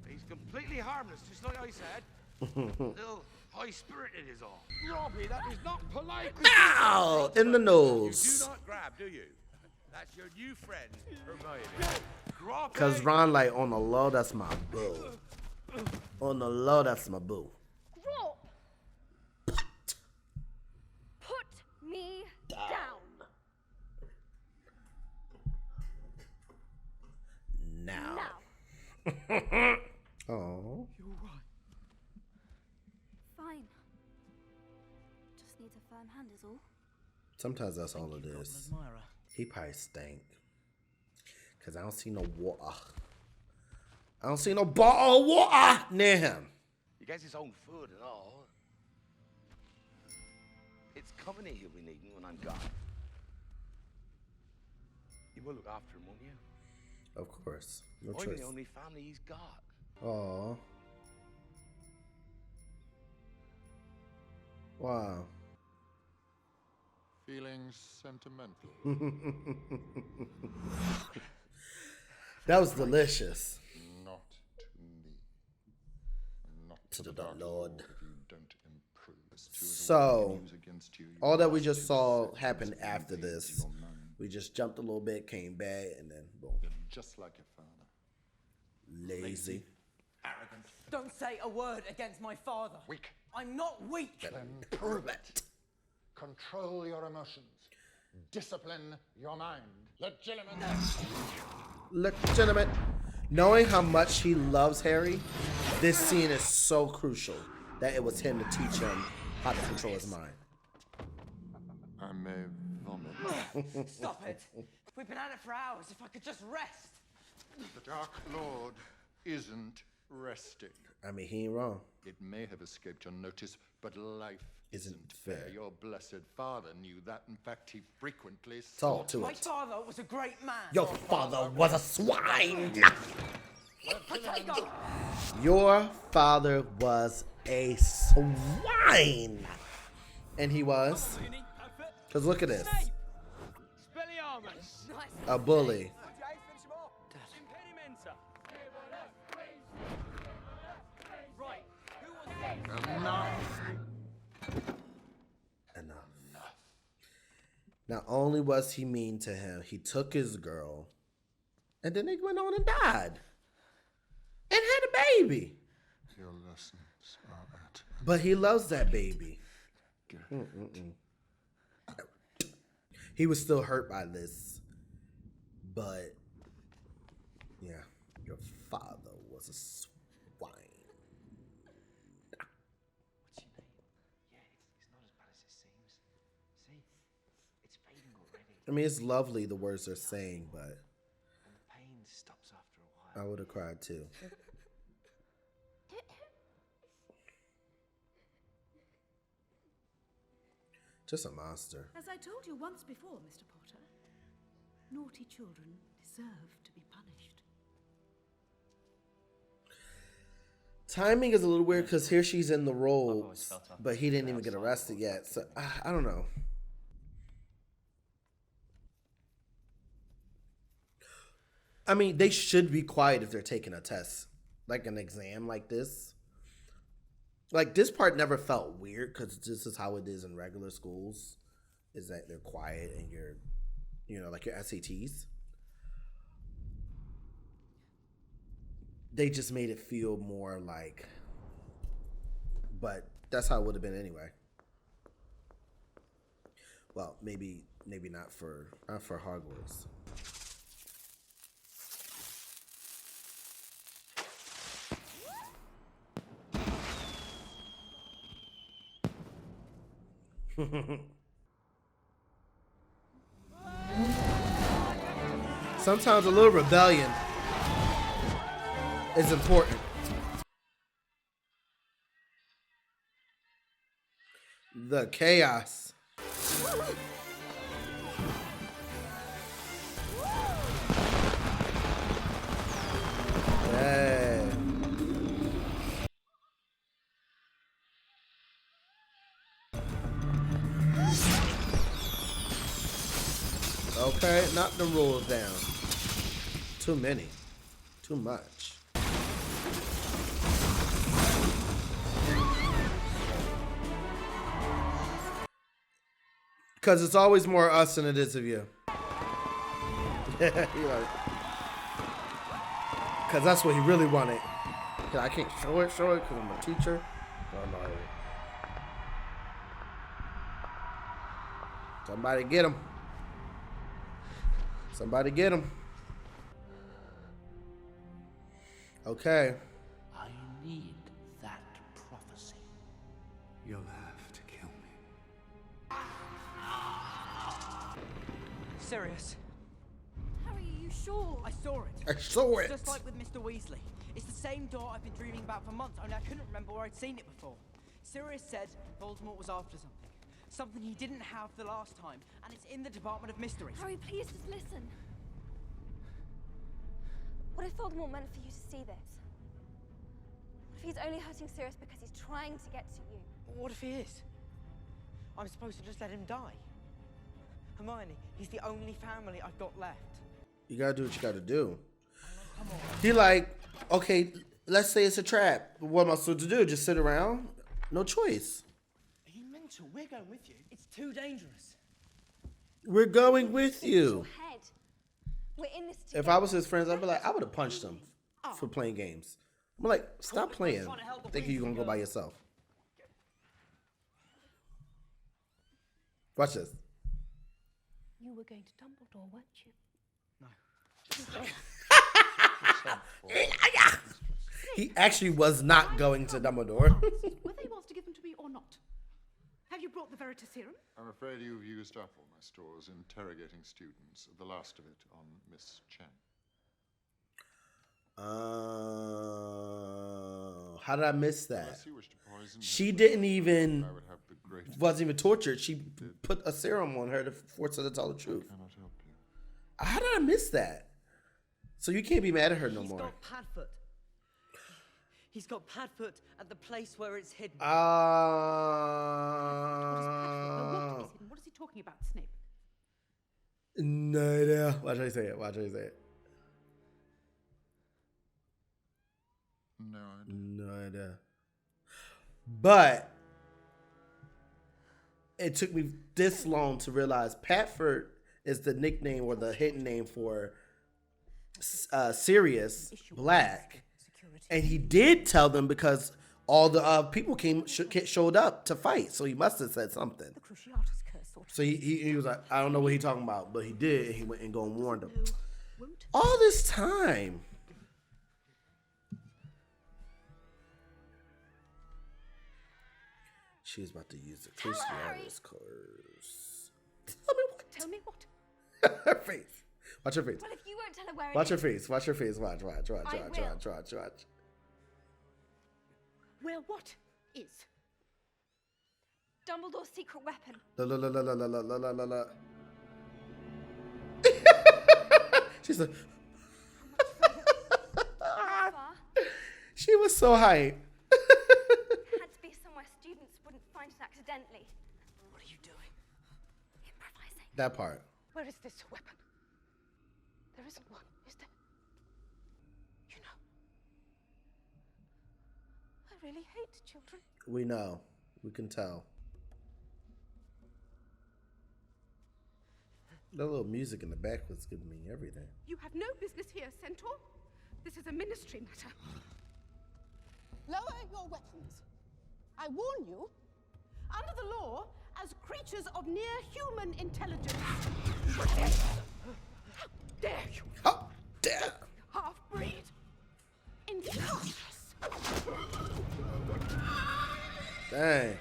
He's completely harmless, just like I said. A little high-spirited is all. Robbie, that is not polite. Ow! In the nose. You do not grab, do you? That's your new friend, Hermione. Cause Ron like, on the low, that's my boo. On the low, that's my boo. Rob! Put me down. Now. Oh. You're right. Fine. Just needs a firm hand is all. Sometimes that's all it is. He probably stank. Cause I don't see no water. I don't see no bottle of water near him. He gets his own food and all. It's company he'll be needing when I'm gone. You will look after him, won't you? Of course. No I'm choice. the only family he's got. Aw. Wow. Feeling sentimental. That was delicious. Not to me. Not To the Dark Lord. If you don't improve. So, all that we just saw happen after this, we just jumped a little bit, came back, and then boom. Just like your father. Lazy. Arrogant. Don't say a word against my father. Weak. I'm not weak. Then prove it. Control your emotions. Discipline your mind. Legitimate. Knowing how much he loves Harry, this scene is so crucial that it was him to teach him how to control his mind. I may vomit. Stop it. We've been at it for hours. If I could just rest. The Dark Lord isn't resting. I mean, he ain't wrong. It may have escaped your notice, but life Isn't fair. Your blessed father knew that. In fact, he frequently Talk to My it. father was a great man. Your father was a swine. Tiger. Your father was a swine. And he was. Because look at this. A bully. Enough. Not only was he mean to him, he took his girl, and then they went on and died, and had a baby. Your lessons are at. But he loves that baby. He was still hurt by this, but yeah, your father was a swine. What's your name? Yeah, it's not as bad as it seems. See, it's fading already. I mean, it's lovely the words they're saying, but And the pain stops after a while. I would have cried too. Just a monster. As I told you once before, Mr. Potter, naughty children deserve to be punished. Timing is a little weird because here she's in the roles, but he didn't even get arrested yet. So I don't know. I mean, they should be quiet if they're taking a test, like an exam like this. Like, this part never felt weird because this is how it is in regular schools, is that they're quiet and you're, you know, like your SATs. They just made it feel more like, but that's how it would have been anyway. Well, maybe not for Hogwarts. Sometimes a little rebellion is important. The chaos. Hey. Okay, knock the rules down. Too many. Too much. Because it's always more us than it is of you. Because that's what he really wanted. I can't show it because I'm a teacher. Oh, no. Somebody get him. Somebody get him. Okay. I need that prophecy. You'll have to kill me. Sirius. Harry, are you sure? I saw it. I saw it. Just like with Mr. Weasley. It's the same door I've been dreaming about for months, only I couldn't remember where I'd seen it before. Sirius said Voldemort was after something. Something he didn't have the last time, and it's in the Department of Mysteries. Harry, please just listen. What if Voldemort meant for you to see this? What if he's only hurting Sirius because he's trying to get to you? What if he is? I'm supposed to just let him die. Hermione, he's the only family I've got left. You gotta do what you gotta do. He like, okay, let's say it's a trap. What am I supposed to do? Just sit around? No choice. Are you mental? We're going with you. It's too dangerous. We're going with you. Head. We're in this If I was his friends, I'd be like, I would have punched him for playing games. I'm like, stop playing. Thinking you're gonna go by yourself. Watch this. You were going to Dumbledore, weren't you? He actually was not going to Dumbledore. Whether he wants to give them to me or not. Have you brought the Veritaserum? I'm afraid you've used up all my stores interrogating students, the last of it on Miss Chen. How did I miss that? Unless you wish to poison She her, didn't even, I would have the greatest wasn't even tortured. She put a serum on her to force her to tell the truth. I cannot help you. How did I miss that? So you can't be mad at her no more. He's got Padfoot. He's got Padfoot at the place where it's hidden. What is he talking about, Snape? No idea. Watch how you say it. Watch how you say it. No idea. No idea. But it took me this long to realize Padfoot is the nickname or the hidden name for Sirius Black. And he did tell them because all the people showed up to fight. So he must have said something. The Cruciatus curse sort of. So he was like, I don't know what he's talking about, but he did. And he went and go and warned them. All this time. She's about to use the Cruciatus curse. Tell me what? Her face. Watch her face. Well, if you won't tell her where Watch it her is, face. Watch her face. Watch. Watch. Where what is? Dumbledore's secret weapon. La. She's a. She was so hyped. Had to be somewhere students wouldn't find it accidentally. What are you doing? Improvising. That part. Where is this weapon? There isn't one, is there? You know, I really hate children. We know. We can tell. The little music in the back was giving me everything. You have no business here, Centaur. This is a ministry matter. Lower your weapons. I warn you, under the law, as creatures of near-human intelligence. How dare you? How dare! Half-breed. Injustice. Dang.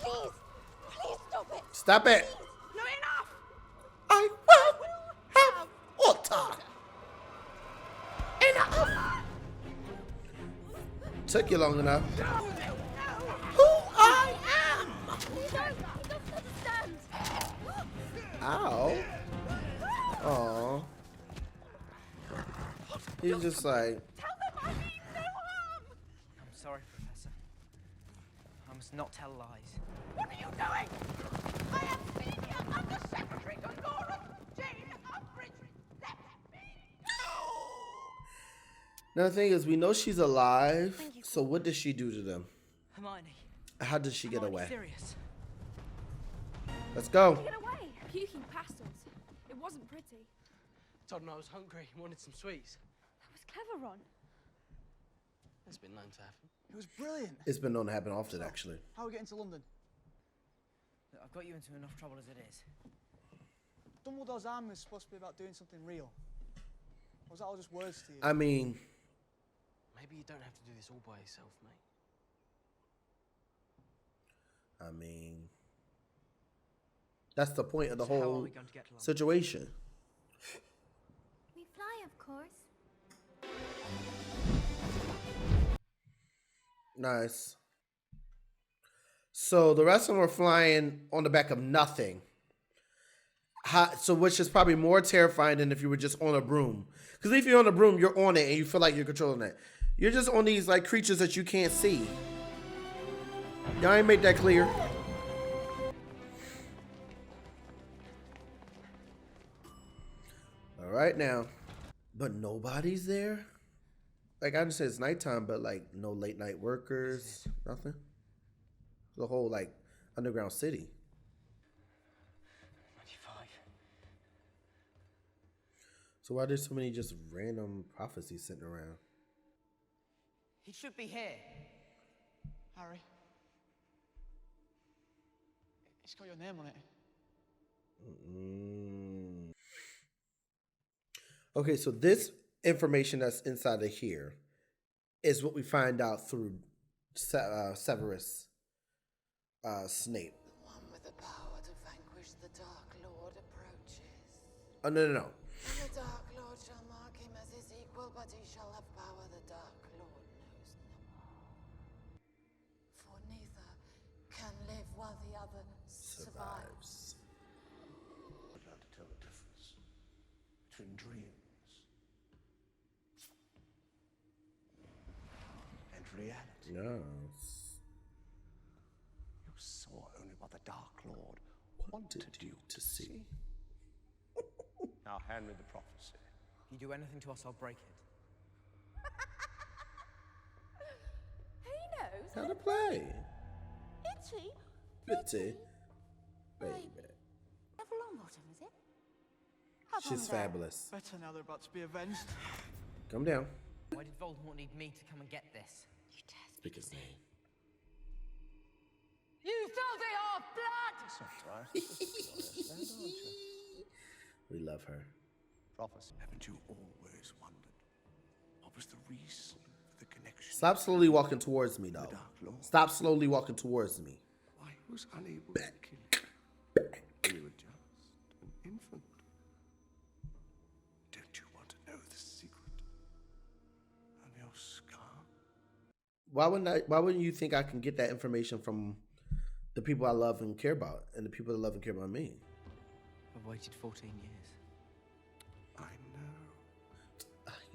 Please stop it. Stop it. No, enough. I will have water. Enough. took you long enough. Who I am? He doesn't understand. Ow. Aw. He's just like. Tell them I mean no harm. I'm sorry, Professor. I must not tell lies. What are you doing? I am Senior Under Secretary Dolores Jane Umbridge. Let me Now the thing is, we know she's alive. So what did she do to them? Hermione. How did she get away? Serious. Let's go. Get away. Puking pastels. It wasn't pretty. Told him I was hungry and wanted some sweets. That was clever, Ron. It's been known to happen. It was brilliant. It's been known to happen often, actually. How are we getting to London? Look, I've got you into enough trouble as it is. Dumbledore's arm is supposed to be about doing something real. Or was that all just words to you? I mean, maybe you don't have to do this all by yourself, mate. that's the point of the So how are whole we going to get to London? situation. We fly, of course. Nice. So the rest of them were flying on the back of nothing. So which is probably more terrifying than if you were just on a broom. Because if you're on a broom, you're on it and you feel like you're controlling it. You're just on these like creatures that you can't see. Y'all ain't made that clear. All right now. But nobody's there? Like I understand it's nighttime, but like no late night workers, nothing. The whole like underground city. 95. So why there's so many just random prophecies sitting around? He should be here. Harry. It's got your name on it. Okay, so this information that's inside of here is what we find out through Severus Snape. The one with the power to vanquish the Dark Lord approaches. Oh, no. And the Dark Lord shall mark him as his equal, but he shall have power the Dark Lord knows not. For neither can live while the other survives. I'd like to tell the difference between dreams and reality. Yes. You saw only what the Dark Lord wanted you to see. Now hand me the prophecy. If you do anything to us, I'll break it. He knows. How to play. Itchy. Pretty. Baby. Neville Longbottom, is it? She's fabulous. Better now they're about to be avenged. Come down. Why did Voldemort need me to come and get this? Speak his name. You filthy half-blood! That's not right. Just be honest, aren't you? We love her. Prophecy. Haven't you always wondered what was the reason for the connection? Stop slowly walking towards me, though. Stop slowly walking towards me. Why he was unable to kill you when you were just an infant. Don't you want to know the secret of your scar? Why wouldn't you think I can get that information from the people I love and care about, and the people that love and care about me? I've waited 14 years. I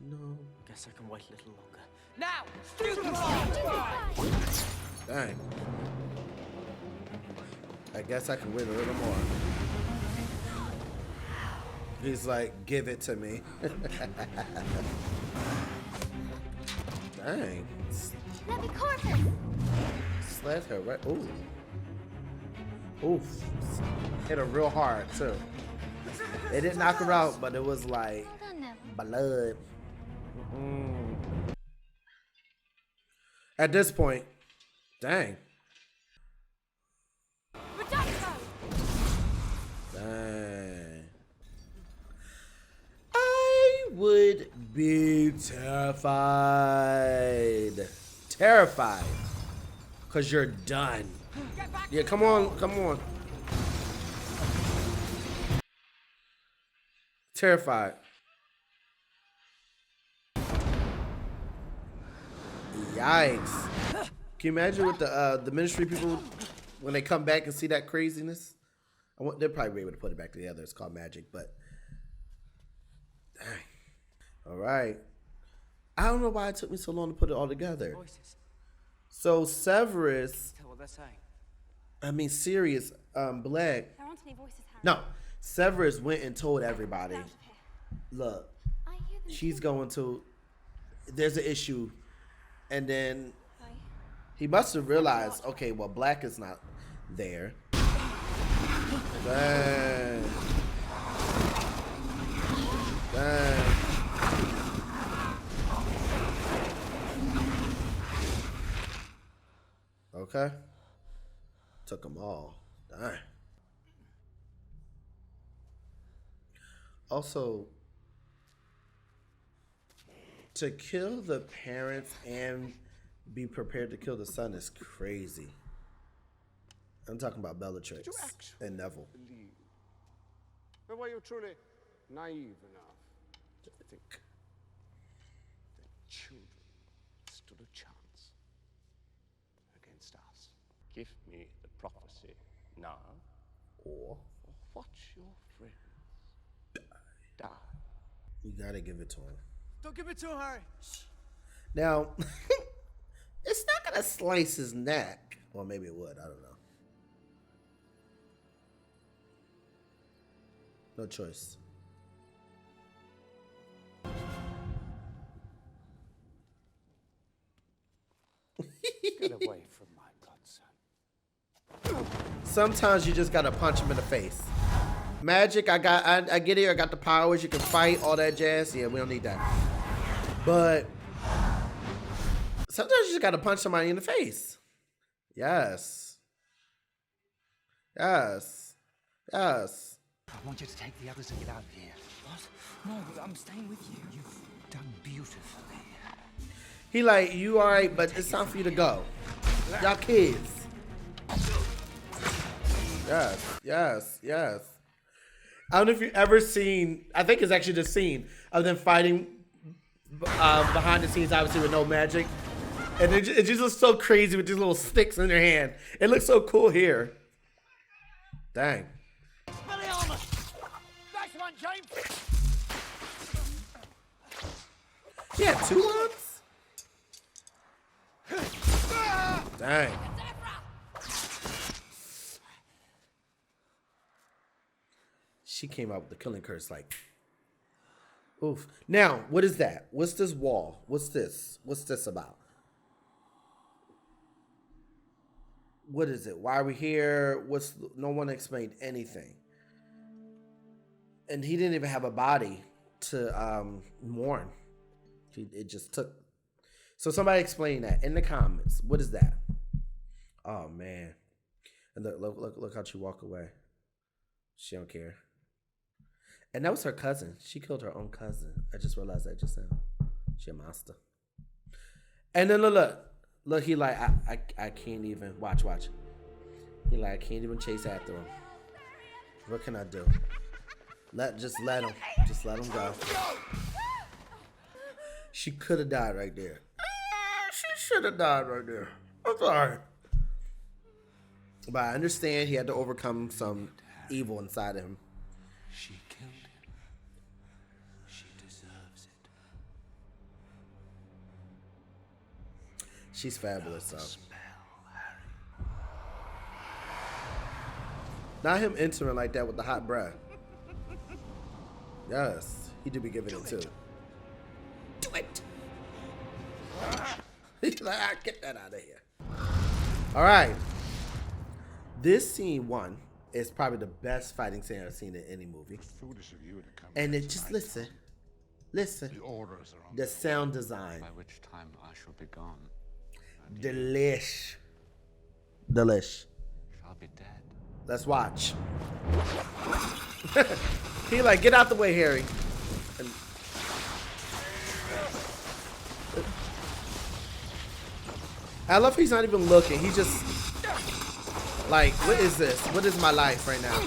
know. Guess I can wait a little longer. Now! Stupid! Dang. I guess I can wait a little more. He's like, give it to me. Dang. Let me carve him. Sled her right. Ooh. Oof. Hit her real hard too. It didn't knock her out, but it was like blood. At this point, dang. Dang. I would be terrified. Terrified. Because you're done. Yeah, come on, come on. Terrified. Yikes. Can you imagine with the ministry people when they come back and see that craziness? They'll probably be able to put it back together. It's called magic, but dang. All right. I don't know why it took me so long to put it all together. Voices. So Severus, Tell what they're saying. I mean Sirius Black. There aren't any voices, Harry. No, Severus went and told everybody, look, she's going to, there's an issue. And then he must have realized, okay, well, Black is not there. Dang. Dang. Okay. Took them all. Dang. Also, to kill the parents and be prepared to kill the son is crazy. I'm talking about Bellatrix and Neville. Believe. But were you truly naive enough to think that children stood a chance against us? Give me the prophecy now, or watch your friends die. You gotta give it to him. Don't give it to him, Harry. Now, it's not gonna slice his neck. Or maybe it would, I don't know. No choice. Get away from my godson. Sometimes you just gotta punch him in the face. Magic, I get it, I got the powers, you can fight, all that jazz. Yeah, we don't need that. But sometimes you just gotta punch somebody in the face. Yes. Yes. Yes. I want you to take the others and get out of here. What? No, I'm staying with you. You've done beautifully. He like, you alright, but it's time for you to go. Y'all kids. Yes, yes, yes. I don't know if you've ever seen, I think it's actually the scene of them fighting behind the scenes, obviously with no magic. And it just looks so crazy with these little sticks in their hand. It looks so cool here. Dang. Nice one, James. Yeah, 2 ones? Dang. She came out with the killing curse like, oof. Now, what is that? What's this wall? What's this? What's this about? What is it? Why are we here? No one explained anything. And he didn't even have a body to mourn. It just took. So somebody explain that in the comments. What is that? Oh man. And look how she walked away. She don't care. And that was her cousin. She killed her own cousin. I just realized that just now. She a monster. And then look, he like, I can't even, watch. He like, I can't even chase after him. What can I do? Just let him go. She could have died right there. She should have died right there. I'm sorry. But I understand he had to overcome some evil inside of him. She killed him. She deserves it. She's fabulous, though. Not him entering like that with the hot breath. Yes, he do be giving it too. Do it. He's like, get that out of here. All right. This scene one is probably the best fighting scene I've seen in any movie. Foolish of you to come. And it just listen. The orders are on. The sound design. By which time I shall be gone. Delish. Shall be dead. Let's watch. He like, get out the way, Harry. And I love he's not even looking. He just like, what is this? What is my life right now?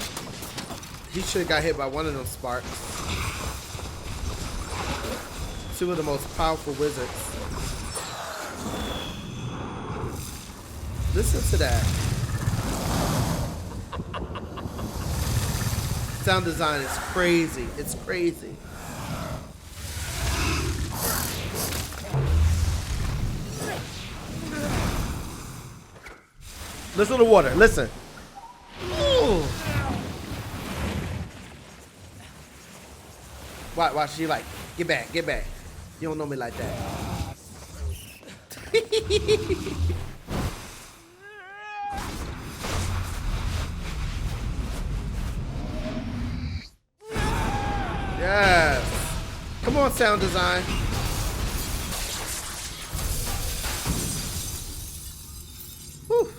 He should have got hit by one of them sparks. 2 of the most powerful wizards. Listen to that. Sound design is crazy. It's crazy. Listen to the water. Listen. Ooh. Watch. She like, get back, get back. You don't know me like that. Yes. Come on, sound design. Whew.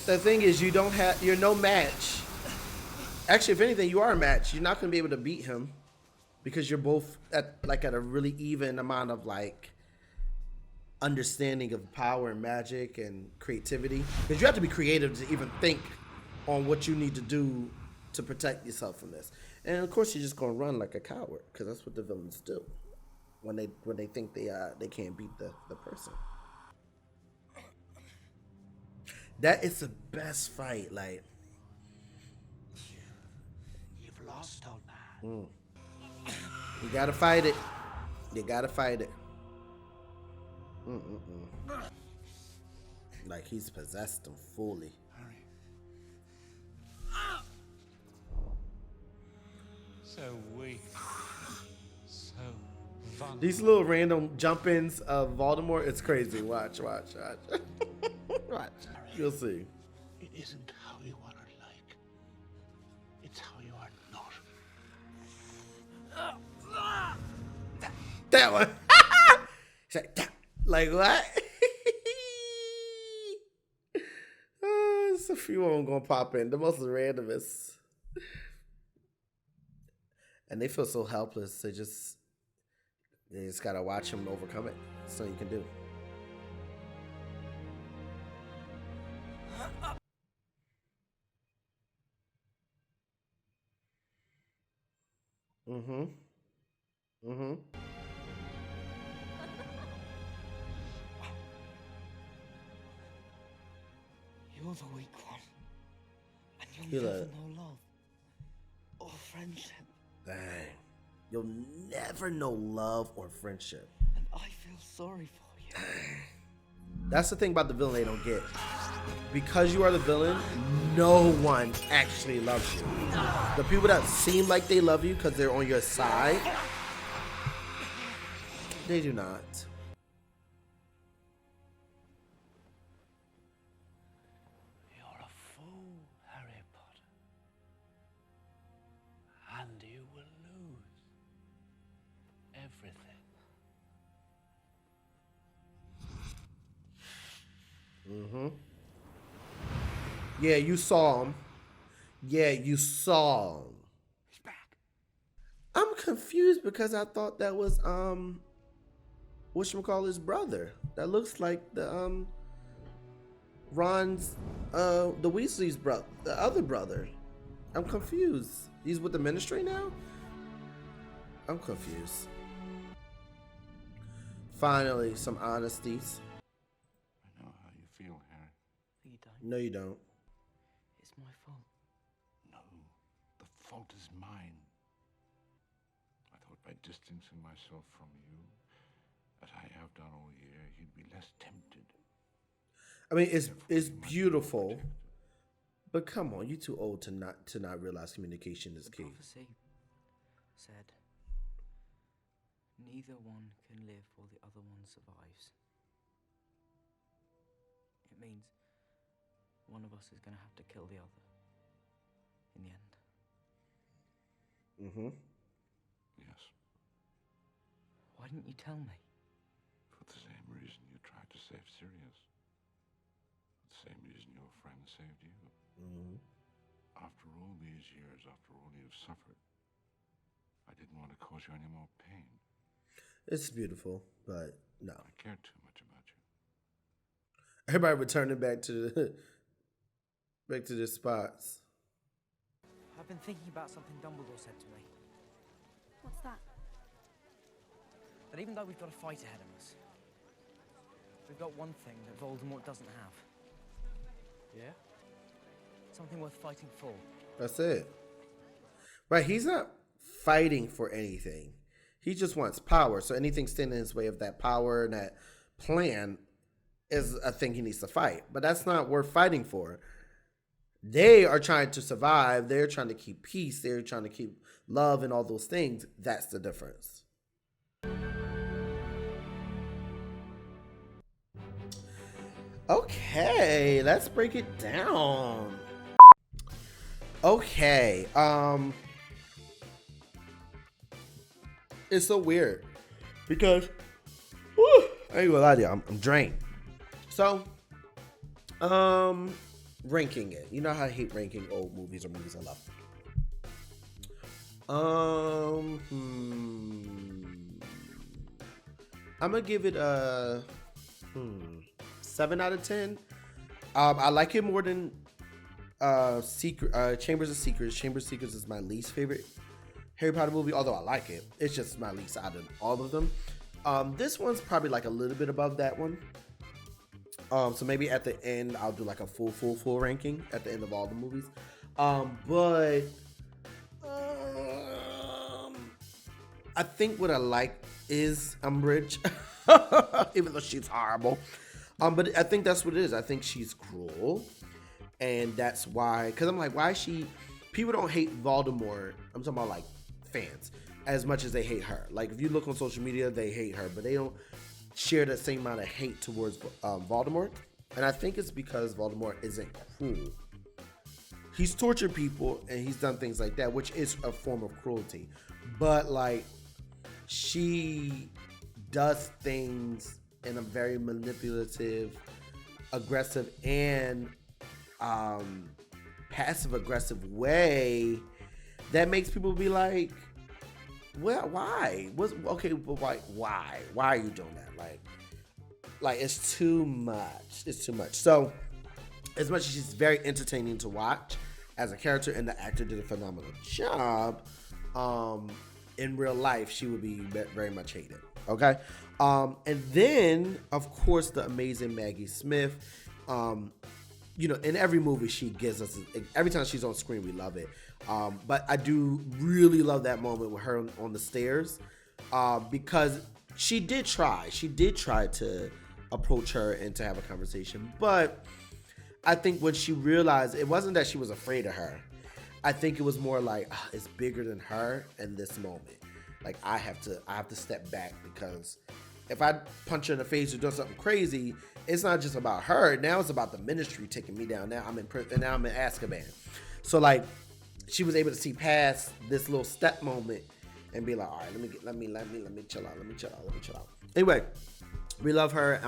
The thing is, you're no match. Actually, if anything, you are a match. You're not going to be able to beat him because you're both at a really even amount of like understanding of power and magic and creativity. Because you have to be creative to even think on what you need to do to protect yourself from this. And of course, you're just going to run like a coward because that's what the villains do when they think they can't beat the person. That is the best fight, like. You've lost, old man. You gotta fight it. You gotta fight it. Like he's possessed him fully. So weak. So vulnerable. These little random jump-ins of Voldemort, it's crazy. Watch. Watch. You'll see. It isn't how you are like. It's how you are not. That one. He's like what? There's a few of them gonna pop in. The most randomest. And they feel so helpless. They just gotta watch him overcome it. That's all you can do. You're the weak one. And you'll never know love or friendship. Dang. You'll never know love or friendship. And I feel sorry for you. That's the thing about the villain they don't get. Because you are the villain, no one actually loves you. The people that seem like they love you because they're on your side, they do not. You're a fool, Harry Potter. And you will lose everything. Yeah, you saw him. He's back. I'm confused because I thought that was whatchamacallit's brother. That looks like the Ron's the Weasley's brother, the other brother. I'm confused. He's with the Ministry now? I'm confused. Finally, some honesties. I know how you feel, Harry. You don't. No, you don't. It's my fault. No, the fault is mine. I thought by distancing myself from you, as I have done all year, you'd be less tempted. I mean, it's beautiful, but come on, you're too old to not realize communication is key. The prophecy said, neither one can live while the other one survives. It means one of us is going to have to kill the other in the end. Yes. Why didn't you tell me? For the same reason you tried to save Sirius. The same reason your friend saved you. After all these years, after all you've suffered, I didn't want to cause you any more pain. It's beautiful, but no. I cared too much about you. Everybody returning back to the spots. I've been thinking about something Dumbledore said to me. What's that? That even though we've got a fight ahead of us, we've got one thing that Voldemort doesn't have. Yeah? Something worth fighting for. That's it. Right, he's not fighting for anything. He just wants power. So anything standing in his way of that power and that plan is a thing he needs to fight. But that's not worth fighting for. They are trying to survive. They're trying to keep peace. They're trying to keep love and all those things. That's the difference. Okay, let's break it down. Okay, it's so weird because I ain't gonna lie to you, I'm drained. So, ranking it. You know how I hate ranking old movies or movies I love. I'm gonna give it a 7 out of 10. I like it more than Chambers of Secrets. Chambers of Secrets is my least favorite Harry Potter movie, although I like it. It's just my least out of all of them. This one's probably like a little bit above that one. So maybe at the end I'll do like a full ranking at the end of all the movies. But I think what I like is Umbridge, even though she's horrible. But I think that's what it is. I think she's cruel. And that's why, because I'm like, why is she, people don't hate Voldemort, I'm talking about like fans, as much as they hate her. Like if you look on social media, they hate her, but they don't share that same amount of hate towards Voldemort. And I think it's because Voldemort isn't cruel. He's tortured people and he's done things like that, which is a form of cruelty. But like, she does things in a very manipulative, aggressive, and passive aggressive way that makes people be like, well, why? Okay, but why are you doing that? Like it's too much. It's too much. So as much as she's very entertaining to watch as a character, and the actor did a phenomenal job, in real life she would be very much hated. Okay. And then of course the amazing Maggie Smith. You know, in every movie she gives us, every time she's on screen, we love it. But I do really love that moment with her on the stairs, because she did try to approach her and to have a conversation. But I think when she realized, it wasn't that she was afraid of her. I think it was more like, it's bigger than her in this moment. Like I have to step back, because if I punch her in the face or do something crazy, it's not just about her. Now it's about the ministry taking me down. Now I'm in prison. Now I'm in Azkaban. So like, she was able to see past this little step moment and be like, all right, let me chill out. Anyway, we love her.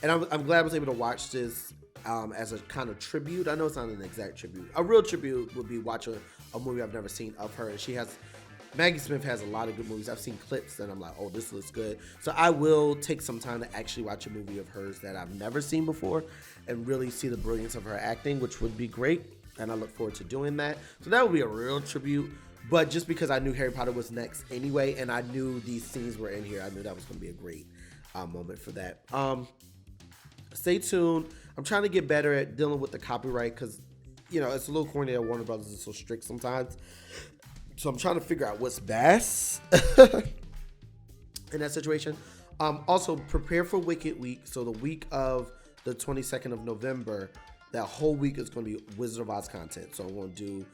And I'm glad I was able to watch this as a kind of tribute. I know it's not an exact tribute. A real tribute would be watching a movie I've never seen of her. And Maggie Smith has a lot of good movies. I've seen clips and I'm like, oh, this looks good. So I will take some time to actually watch a movie of hers that I've never seen before and really see the brilliance of her acting, which would be great. And I look forward to doing that. So that would be a real tribute. But just because I knew Harry Potter was next anyway, and I knew these scenes were in here, I knew that was going to be a great moment for that. Stay tuned. I'm trying to get better at dealing with the copyright, because, you know, it's a little corny that Warner Brothers is so strict sometimes. So I'm trying to figure out what's best in that situation. Also, prepare for Wicked Week. So the week of the 22nd of November, that whole week is going to be Wizard of Oz content. So I'm going to do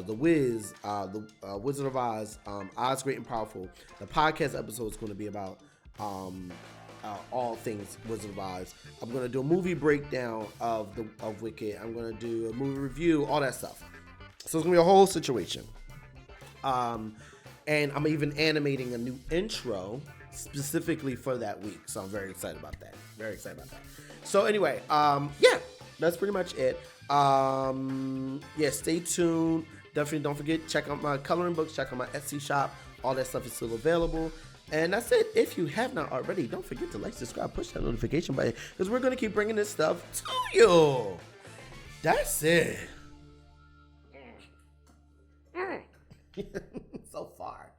The Wiz, the Wizard of Oz, Oz Great and Powerful. The podcast episode is going to be about all things Wizard of Oz. I'm going to do a movie breakdown of Wicked. I'm going to do a movie review, all that stuff. So it's going to be a whole situation. And I'm even animating a new intro specifically for that week. So I'm very excited about that. So anyway, yeah, that's pretty much it. Yeah, stay tuned. Definitely don't forget, check out my coloring books, check out my Etsy shop. All that stuff is still available. And that's it. If you have not already, don't forget to like, subscribe, push that notification button, because we're going to keep bringing this stuff to you. That's it. so far.